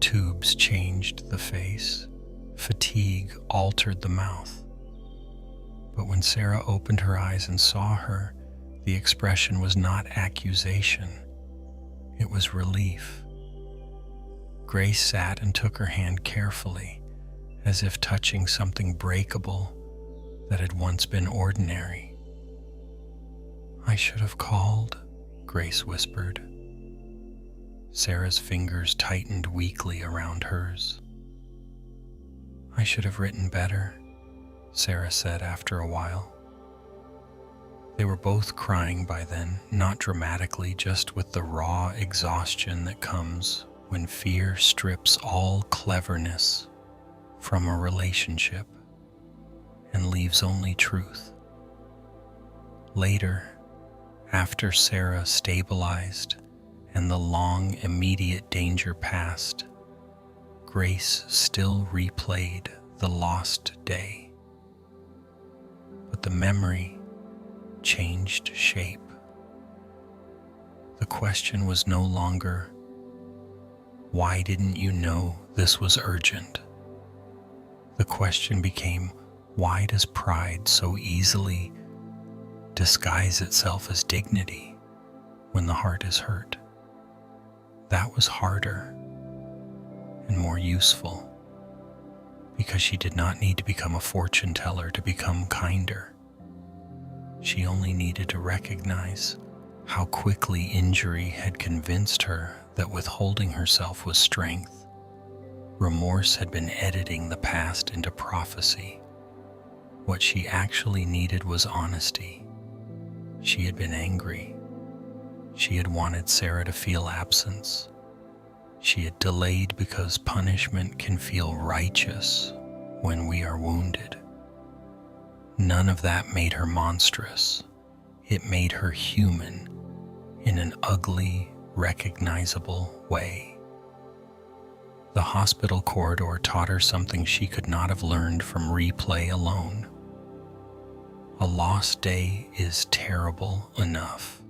Tubes changed the face. Fatigue altered the mouth. But when Sarah opened her eyes and saw her, the expression was not accusation. It was relief. Grace sat and took her hand carefully, as if touching something breakable that had once been ordinary. "I should have called," Grace whispered. Sarah's fingers tightened weakly around hers. "I should have written better," Sarah said after a while. They were both crying by then, not dramatically, just with the raw exhaustion that comes when fear strips all cleverness from a relationship and leaves only truth. Later, after Sarah stabilized and the long, immediate danger passed, Grace still replayed the lost day. But the memory changed shape. The question was no longer, "Why didn't you know this was urgent?" The question became, "Why does pride so easily disguise itself as dignity when the heart is hurt?" That was harder and more useful, because she did not need to become a fortune teller to become kinder. She only needed to recognize how quickly injury had convinced her that withholding herself was strength. Remorse had been editing the past into prophecy. What she actually needed was honesty. She had been angry. She had wanted Sarah to feel absence. She had delayed because punishment can feel righteous when we are wounded. None of that made her monstrous. It made her human in an ugly, recognizable way. The hospital corridor taught her something she could not have learned from replay alone. A lost day is terrible enough.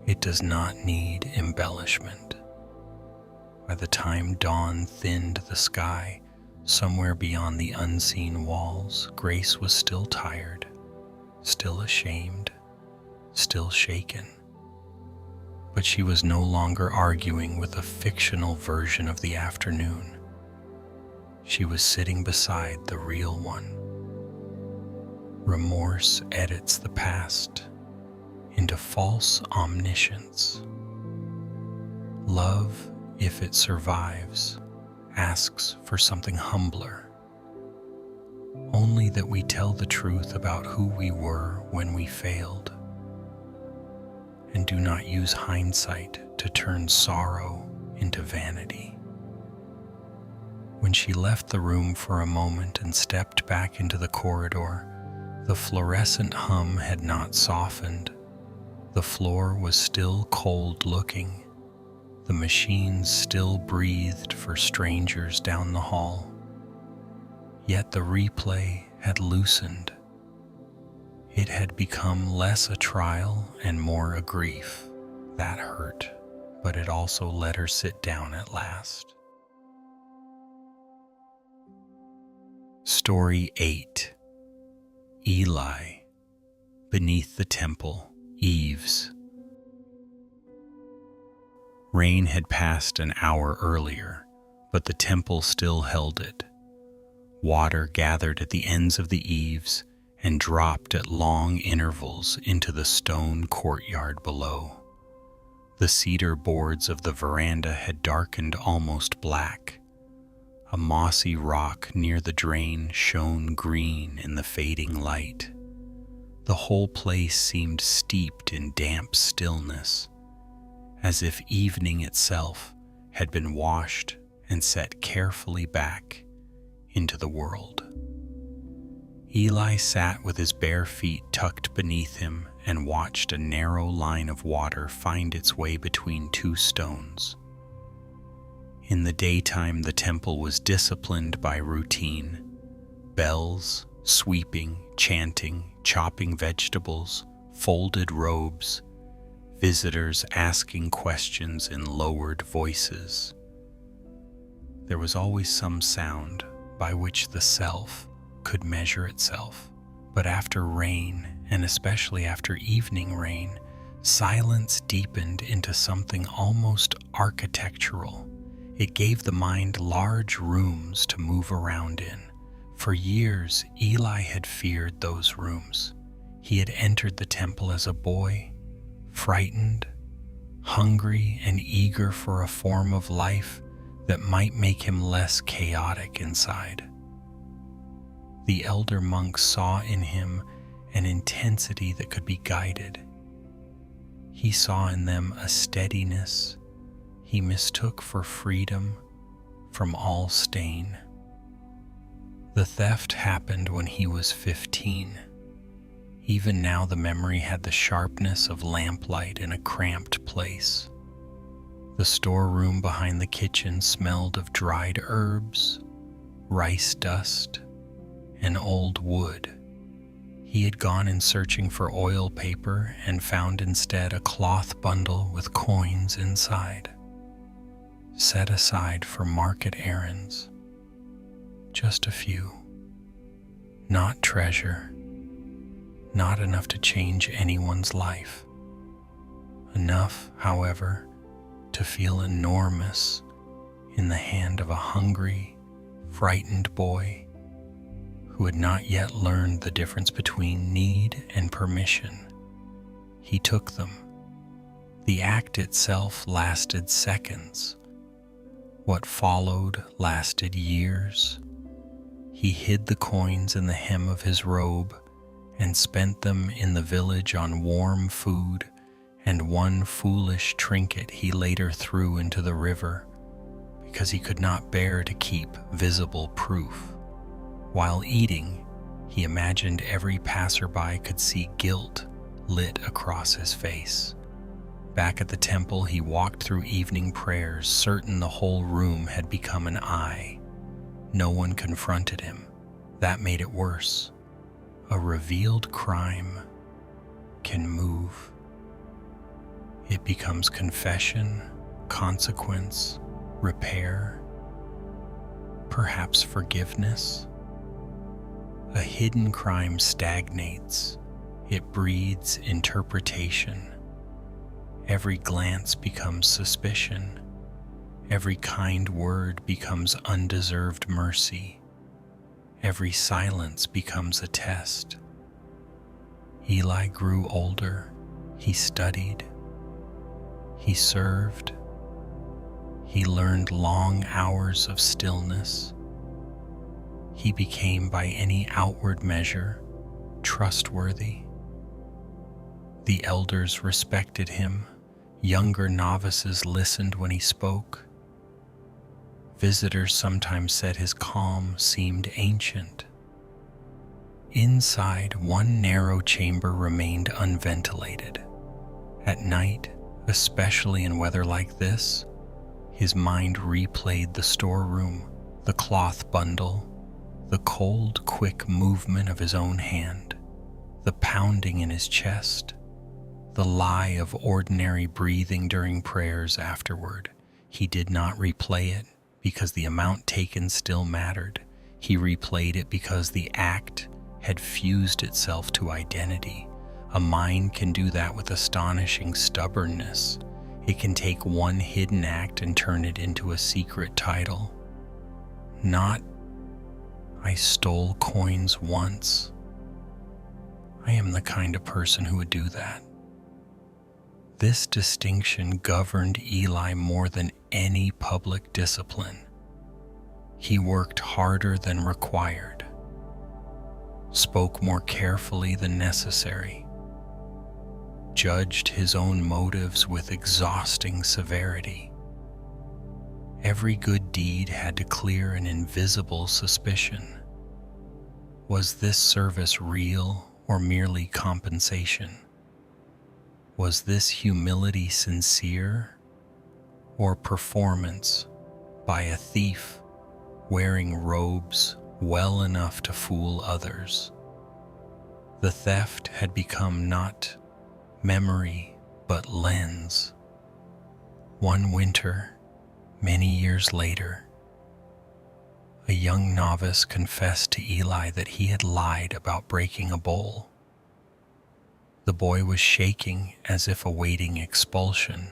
It does not need embellishment. By the time dawn thinned the sky, somewhere beyond the unseen walls, Grace was still tired, still ashamed, still shaken. But she was no longer arguing with a fictional version of the afternoon. She was sitting beside the real one. Remorse edits the past into false omniscience. Love, if it survives, asks for something humbler. Only that we tell the truth about who we were when we failed, and do not use hindsight to turn sorrow into vanity. When she left the room for a moment and stepped back into the corridor, The fluorescent hum had not softened. The floor was still cold-looking. The machines still breathed for strangers down the hall. Yet the replay had loosened. It had become less a trial and more a grief. That hurt, but it also let her sit down at last. Story 8. Eli. Beneath the temple, Eaves. Rain had passed an hour earlier, but the temple still held it. Water gathered at the ends of the eaves and dropped at long intervals into the stone courtyard below. The cedar boards of the veranda had darkened almost black. A mossy rock near the drain shone green in the fading light. The whole place seemed steeped in damp stillness, as if evening itself had been washed and set carefully back into the world. Eli sat with his bare feet tucked beneath him and watched a narrow line of water find its way between two stones. In the daytime, the temple was disciplined by routine. Bells, sweeping, chanting, chopping vegetables, folded robes, visitors asking questions in lowered voices. There was always some sound by which the self could measure itself, but after rain, and especially after evening rain, silence deepened into something almost architectural. It gave the mind large rooms to move around in. For years, Eli had feared those rooms. He had entered the temple as a boy, frightened, hungry, and eager for a form of life that might make him less chaotic inside. The elder monks saw in him an intensity that could be guided. He saw in them a steadiness he mistook for freedom from all stain. The theft happened when he was 15. Even now the memory had the sharpness of lamplight in a cramped place. The storeroom behind the kitchen smelled of dried herbs, rice dust, and old wood. He had gone in searching for oil paper and found instead a cloth bundle with coins inside, set aside for market errands. Just a few. Not treasure. Not enough to change anyone's life. Enough, however, to feel enormous in the hand of a hungry, frightened boy who had not yet learned the difference between need and permission. He took them. The act itself lasted seconds. What followed lasted years. He hid the coins in the hem of his robe and spent them in the village on warm food and one foolish trinket he later threw into the river because he could not bear to keep visible proof. While eating, he imagined every passerby could see guilt lit across his face. Back at the temple, he walked through evening prayers, certain the whole room had become an eye. No one confronted him. That made it worse. A revealed crime can move. It becomes confession, consequence, repair, perhaps forgiveness. A hidden crime stagnates. It breeds interpretation. Every glance becomes suspicion. Every kind word becomes undeserved mercy. Every silence becomes a test. Eli grew older. He studied. He served. He learned long hours of stillness. He became, by any outward measure, trustworthy. The elders respected him. Younger novices listened when he spoke. Visitors sometimes said his calm seemed ancient. Inside, one narrow chamber remained unventilated. At night, especially in weather like this, his mind replayed the storeroom, the cloth bundle, the cold, quick movement of his own hand, the pounding in his chest, the lie of ordinary breathing during prayers afterward. He did not replay it because the amount taken still mattered. He replayed it because the act had fused itself to identity. A mind can do that with astonishing stubbornness. It can take one hidden act and turn it into a secret title. Not, "I stole coins once." I am the kind of person who would do that. This distinction governed Eli more than any public discipline. He worked harder than required, spoke more carefully than necessary, judged his own motives with exhausting severity. Every good deed had to clear an invisible suspicion. Was this service real or merely compensation? Was this humility sincere or performance by a thief wearing robes well enough to fool others? The theft had become not memory but lens. One winter, many years later, a young novice confessed to Eli that he had lied about breaking a bowl. The boy was shaking as if awaiting expulsion.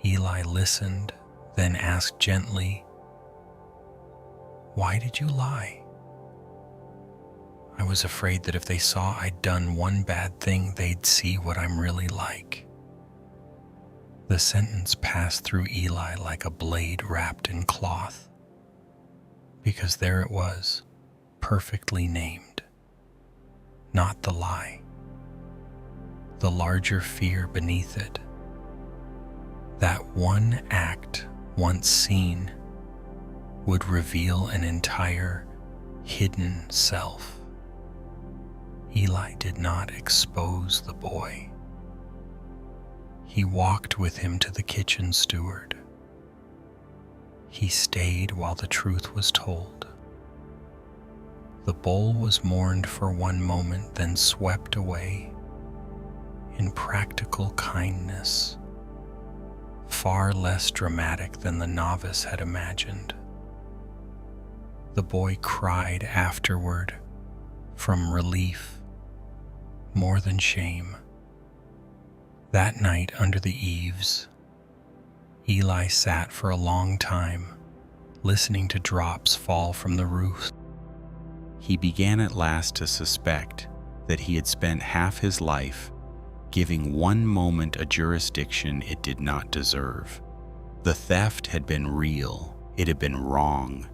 Eli listened, then asked gently, "Why did you lie?" "I was afraid that if they saw I'd done one bad thing, they'd see what I'm really like." The sentence passed through Eli like a blade wrapped in cloth, because there it was, perfectly named. Not the lie, the larger fear beneath it. That one act, once seen, would reveal an entire hidden self. Eli did not expose the boy. He walked with him to the kitchen steward. He stayed while the truth was told. The bowl was mourned for one moment, then swept away in practical kindness, far less dramatic than the novice had imagined. The boy cried afterward from relief more than shame. That night under the eaves, Eli sat for a long time, listening to drops fall from the roof. He began at last to suspect that he had spent half his life giving one moment a jurisdiction it did not deserve. The theft had been real, it had been wrong.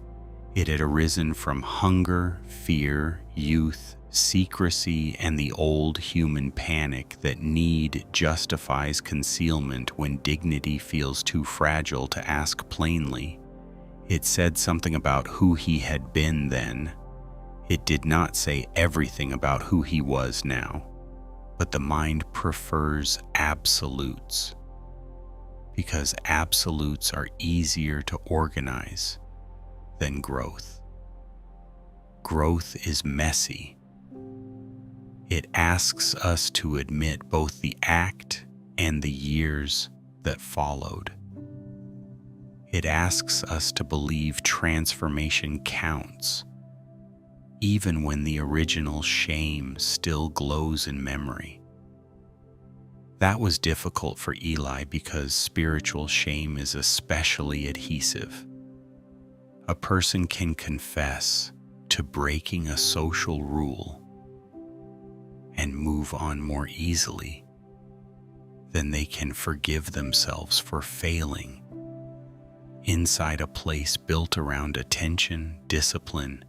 It had arisen from hunger, fear, youth, secrecy, and the old human panic that need justifies concealment when dignity feels too fragile to ask plainly. It said something about who he had been then. It did not say everything about who he was now. But the mind prefers absolutes, because absolutes are easier to organize than growth. Growth is messy. It asks us to admit both the act and the years that followed. It asks us to believe transformation counts, even when the original shame still glows in memory. That was difficult for Eli because spiritual shame is especially adhesive. A person can confess to breaking a social rule and move on more easily than they can forgive themselves for failing inside a place built around attention, discipline,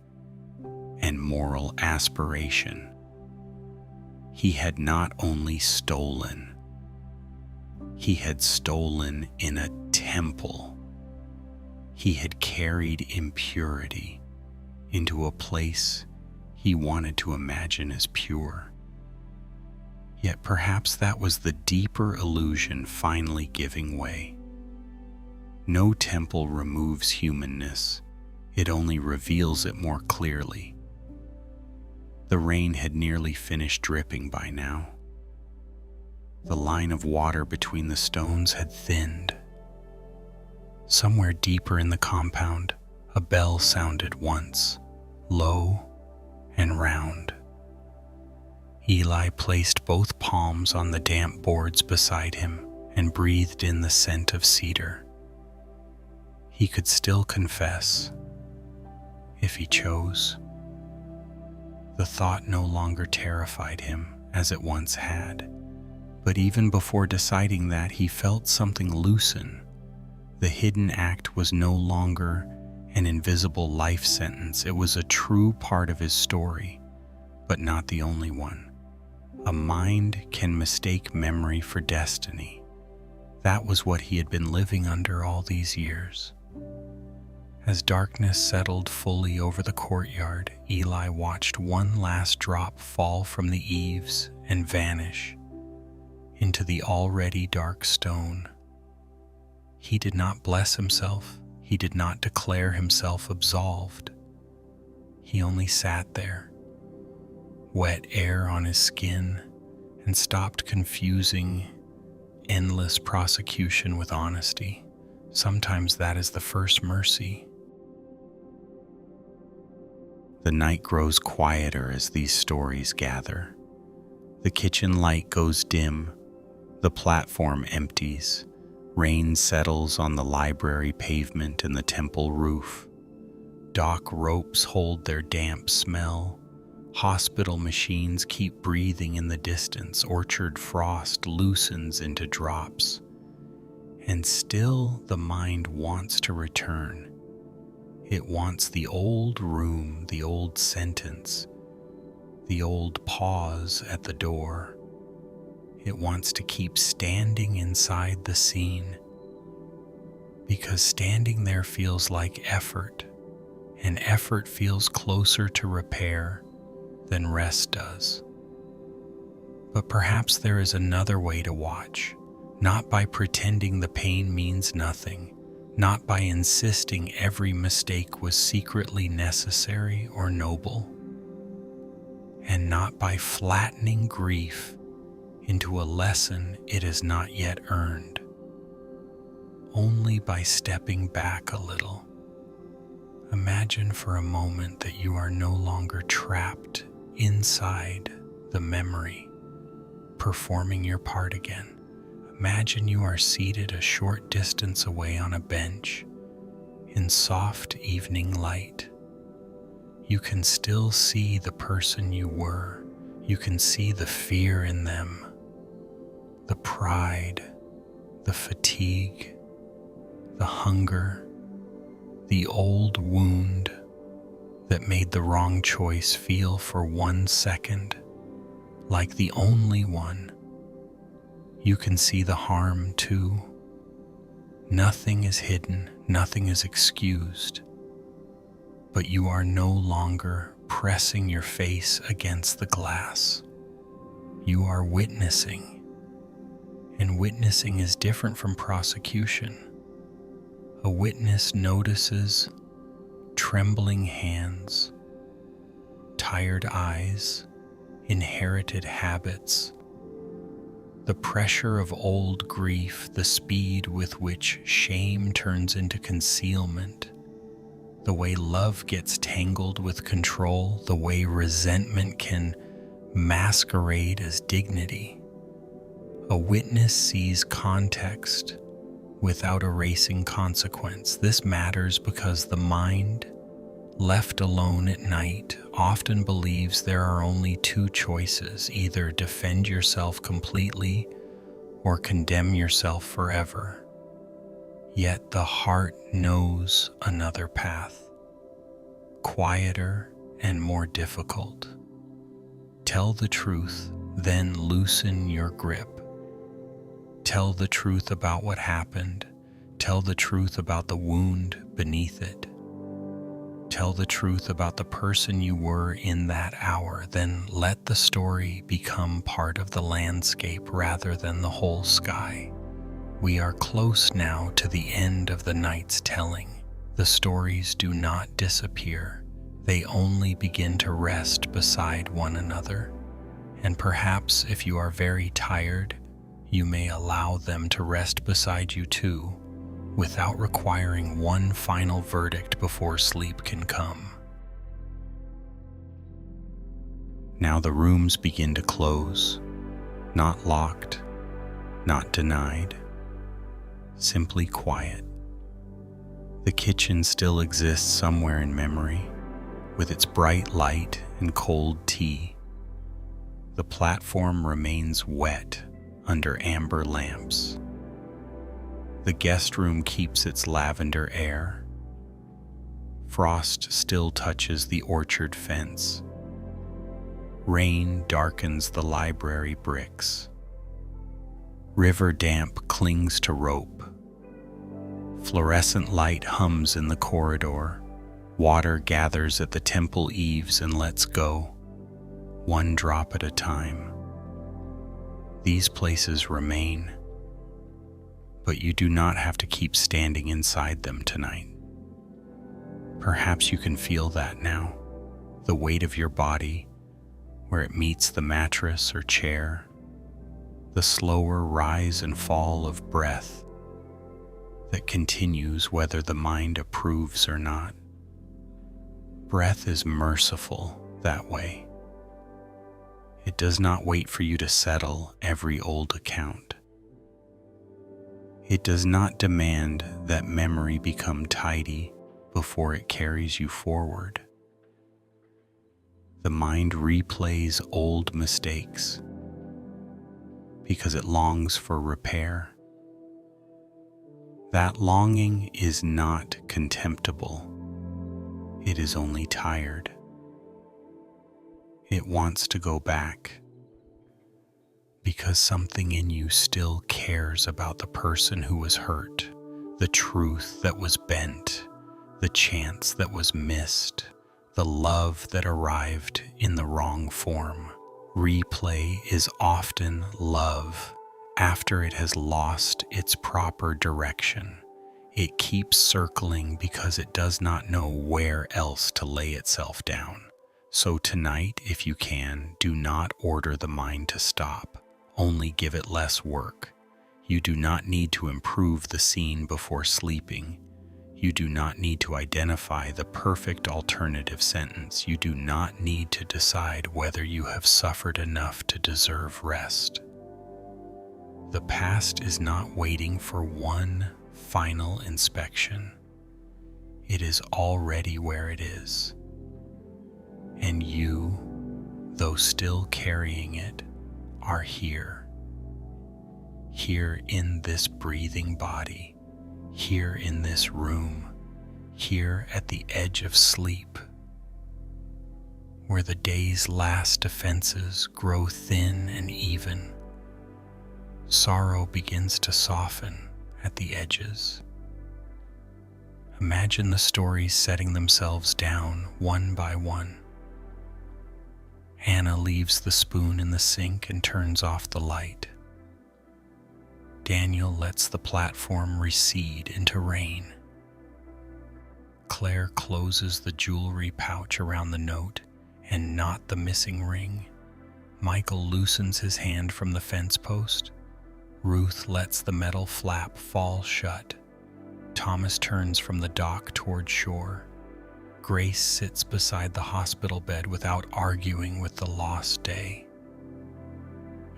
and moral aspiration. He had not only stolen, he had stolen in a temple. He had carried impurity into a place he wanted to imagine as pure. Yet perhaps that was the deeper illusion finally giving way. No temple removes humanness, it only reveals it more clearly. The rain had nearly finished dripping by now. The line of water between the stones had thinned. Somewhere deeper in the compound, a bell sounded once, low and round. Eli placed both palms on the damp boards beside him and breathed in the scent of cedar. He could still confess, if he chose. The thought no longer terrified him as it once had, but even before deciding that, he felt something loosen. The hidden act was no longer an invisible life sentence. It was a true part of his story, but not the only one. A mind can mistake memory for destiny. That was what he had been living under all these years. As darkness settled fully over the courtyard, Eli watched one last drop fall from the eaves and vanish into the already dark stone. He did not bless himself. He did not declare himself absolved. He only sat there, wet air on his skin, and stopped confusing endless prosecution with honesty. Sometimes that is the first mercy. The night grows quieter as these stories gather. The kitchen light goes dim, the platform empties, rain settles on the library pavement and the temple roof. Dock ropes hold their damp smell. Hospital machines keep breathing in the distance. Orchard frost loosens into drops. And still the mind wants to return. It wants the old room, the old sentence, the old pause at the door. It wants to keep standing inside the scene, because standing there feels like effort, and effort feels closer to repair than rest does. But perhaps there is another way to watch, not by pretending the pain means nothing, not by insisting every mistake was secretly necessary or noble, and not by flattening grief into a lesson it has not yet earned, only by stepping back a little. Imagine for a moment that you are no longer trapped inside the memory, performing your part again. Imagine you are seated a short distance away on a bench in soft evening light. You can still see the person you were. You can see the fear in them, the pride, the fatigue, the hunger, the old wound that made the wrong choice feel for 1 second like the only one. You can see the harm too. Nothing is hidden, nothing is excused, but you are no longer pressing your face against the glass. You are witnessing, and witnessing is different from prosecution. A witness notices trembling hands, tired eyes, inherited habits, the pressure of old grief, the speed with which shame turns into concealment, the way love gets tangled with control, the way resentment can masquerade as dignity. A witness sees context without erasing consequence. This matters because the mind, left alone at night, often believes there are only two choices: either defend yourself completely or condemn yourself forever. Yet the heart knows another path, quieter and more difficult. Tell the truth, then loosen your grip. Tell the truth about what happened. Tell the truth about the wound beneath it. Tell the truth about the person you were in that hour, then let the story become part of the landscape rather than the whole sky. We are close now to the end of the night's telling. The stories do not disappear. They only begin to rest beside one another. And perhaps if you are very tired, you may allow them to rest beside you too, without requiring one final verdict before sleep can come. Now the rooms begin to close, not locked, not denied, simply quiet. The kitchen still exists somewhere in memory, with its bright light and cold tea. The platform remains wet under amber lamps. The guest room keeps its lavender air. Frost still touches the orchard fence. Rain darkens the library bricks. River damp clings to rope. Fluorescent light hums in the corridor. Water gathers at the temple eaves and lets go, one drop at a time. These places remain, but you do not have to keep standing inside them tonight. Perhaps you can feel that now, the weight of your body, where it meets the mattress or chair, the slower rise and fall of breath that continues whether the mind approves or not. Breath is merciful that way. It does not wait for you to settle every old account. It does not demand that memory become tidy before it carries you forward. The mind replays old mistakes because it longs for repair. That longing is not contemptible. It is only tired. It wants to go back because something in you still cares about the person who was hurt, the truth that was bent, the chance that was missed, the love that arrived in the wrong form. Replay is often love after it has lost its proper direction. It keeps circling because it does not know where else to lay itself down. So tonight, if you can, do not order the mind to stop. Only give it less work. You do not need to improve the scene before sleeping. You do not need to identify the perfect alternative sentence. You do not need to decide whether you have suffered enough to deserve rest. The past is not waiting for one final inspection. It is already where it is. And you, though still carrying it, are here. Here in this breathing body, here in this room, here at the edge of sleep, where the day's last defenses grow thin and even. Sorrow begins to soften at the edges. Imagine the stories setting themselves down one by one. Anna leaves the spoon in the sink and turns off the light. Daniel lets the platform recede into rain. Claire closes the jewelry pouch around the note and not the missing ring. Michael loosens his hand from the fence post. Ruth lets the metal flap fall shut. Thomas turns from the dock toward shore. Grace sits beside the hospital bed without arguing with the lost day.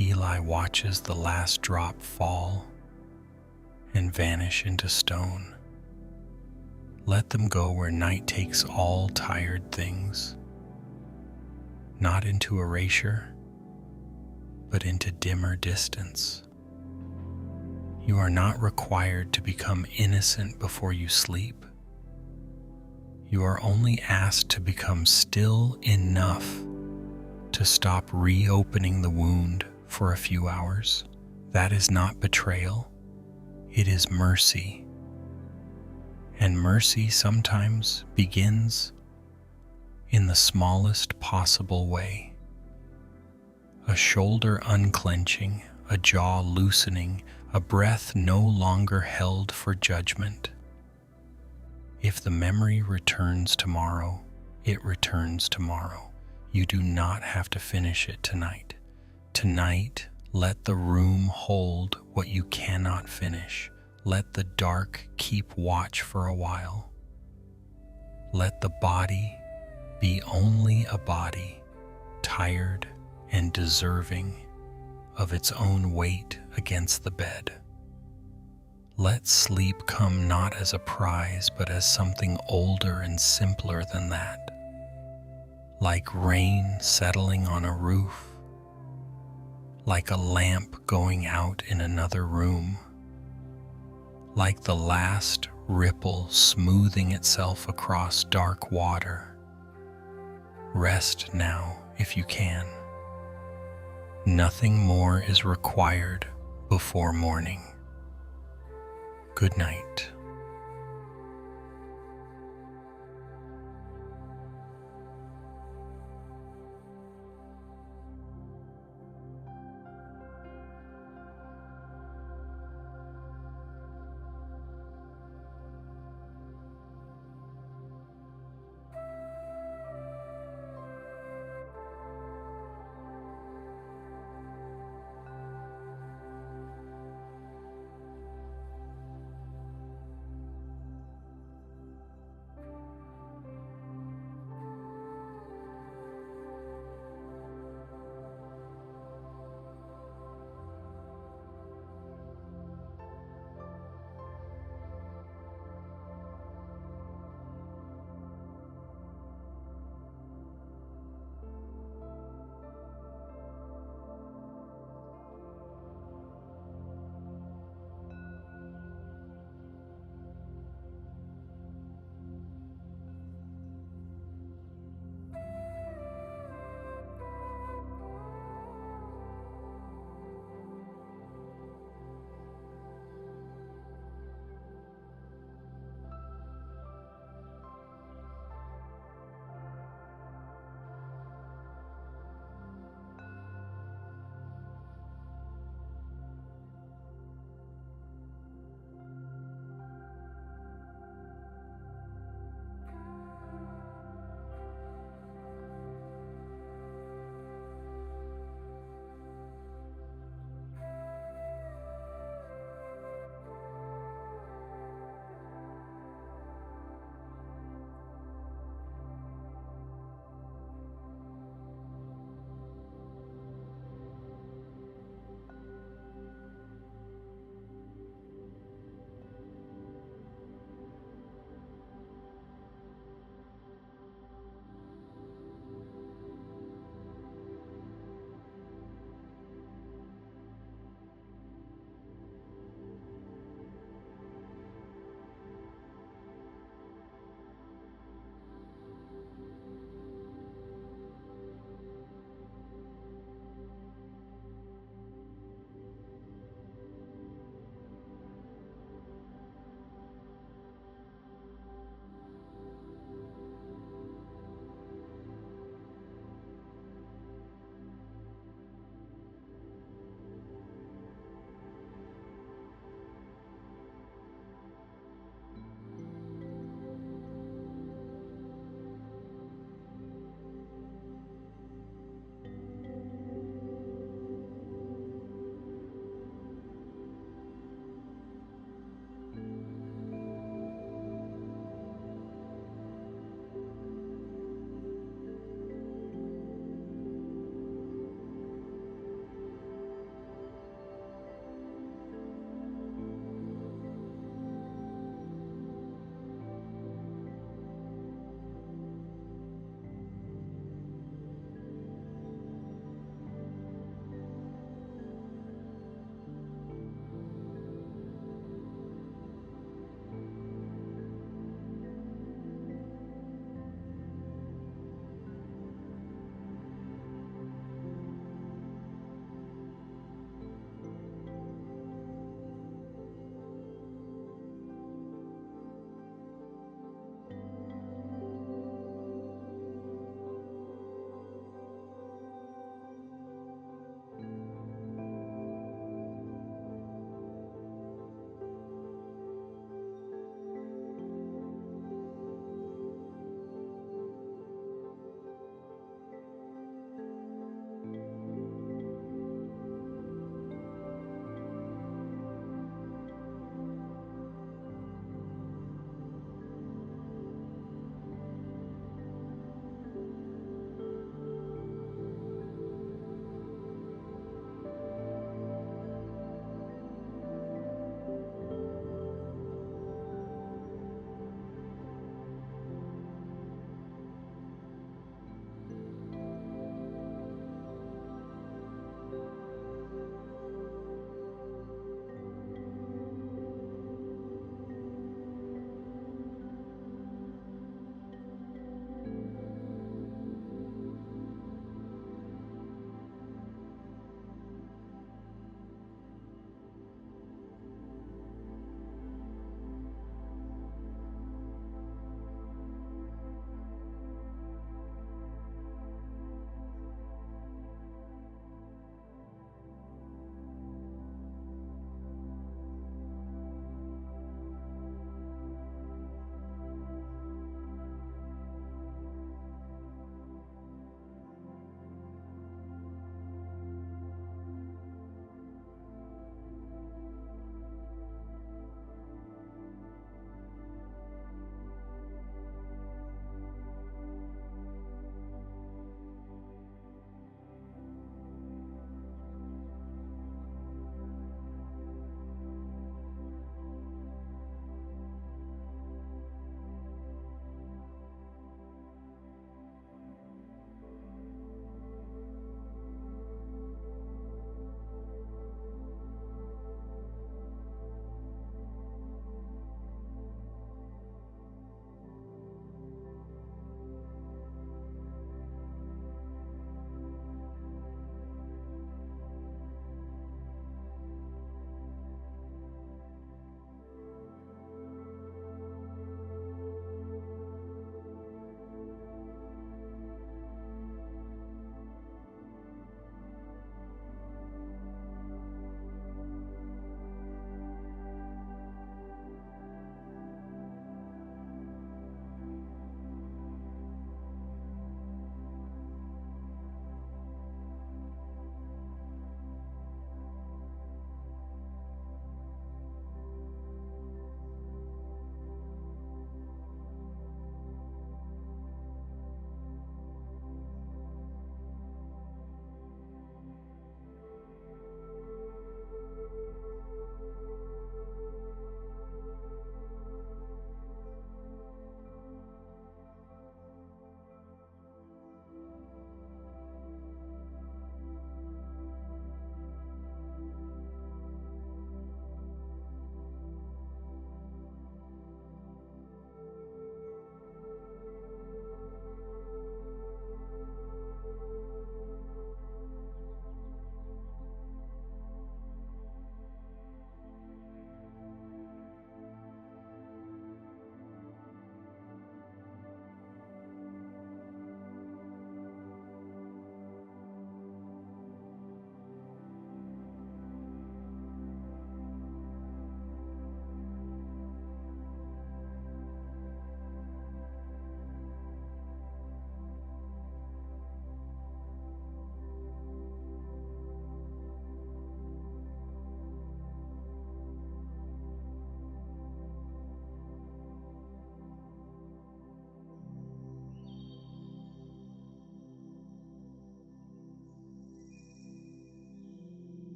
Eli watches the last drop fall and vanish into stone. Let them go where night takes all tired things, not into erasure, but into dimmer distance. You are not required to become innocent before you sleep. You are only asked to become still enough to stop reopening the wound for a few hours. That is not betrayal. It is mercy. And mercy sometimes begins in the smallest possible way. A shoulder unclenching, a jaw loosening, a breath no longer held for judgment. If the memory returns tomorrow, it returns tomorrow. You do not have to finish it tonight. Tonight, let the room hold what you cannot finish. Let the dark keep watch for a while. Let the body be only a body, tired and deserving of its own weight against the bed. Let sleep come not as a prize, but as something older and simpler than that. Like rain settling on a roof, like a lamp going out in another room, like the last ripple smoothing itself across dark water. Rest now if you can. Nothing more is required before morning. Good night.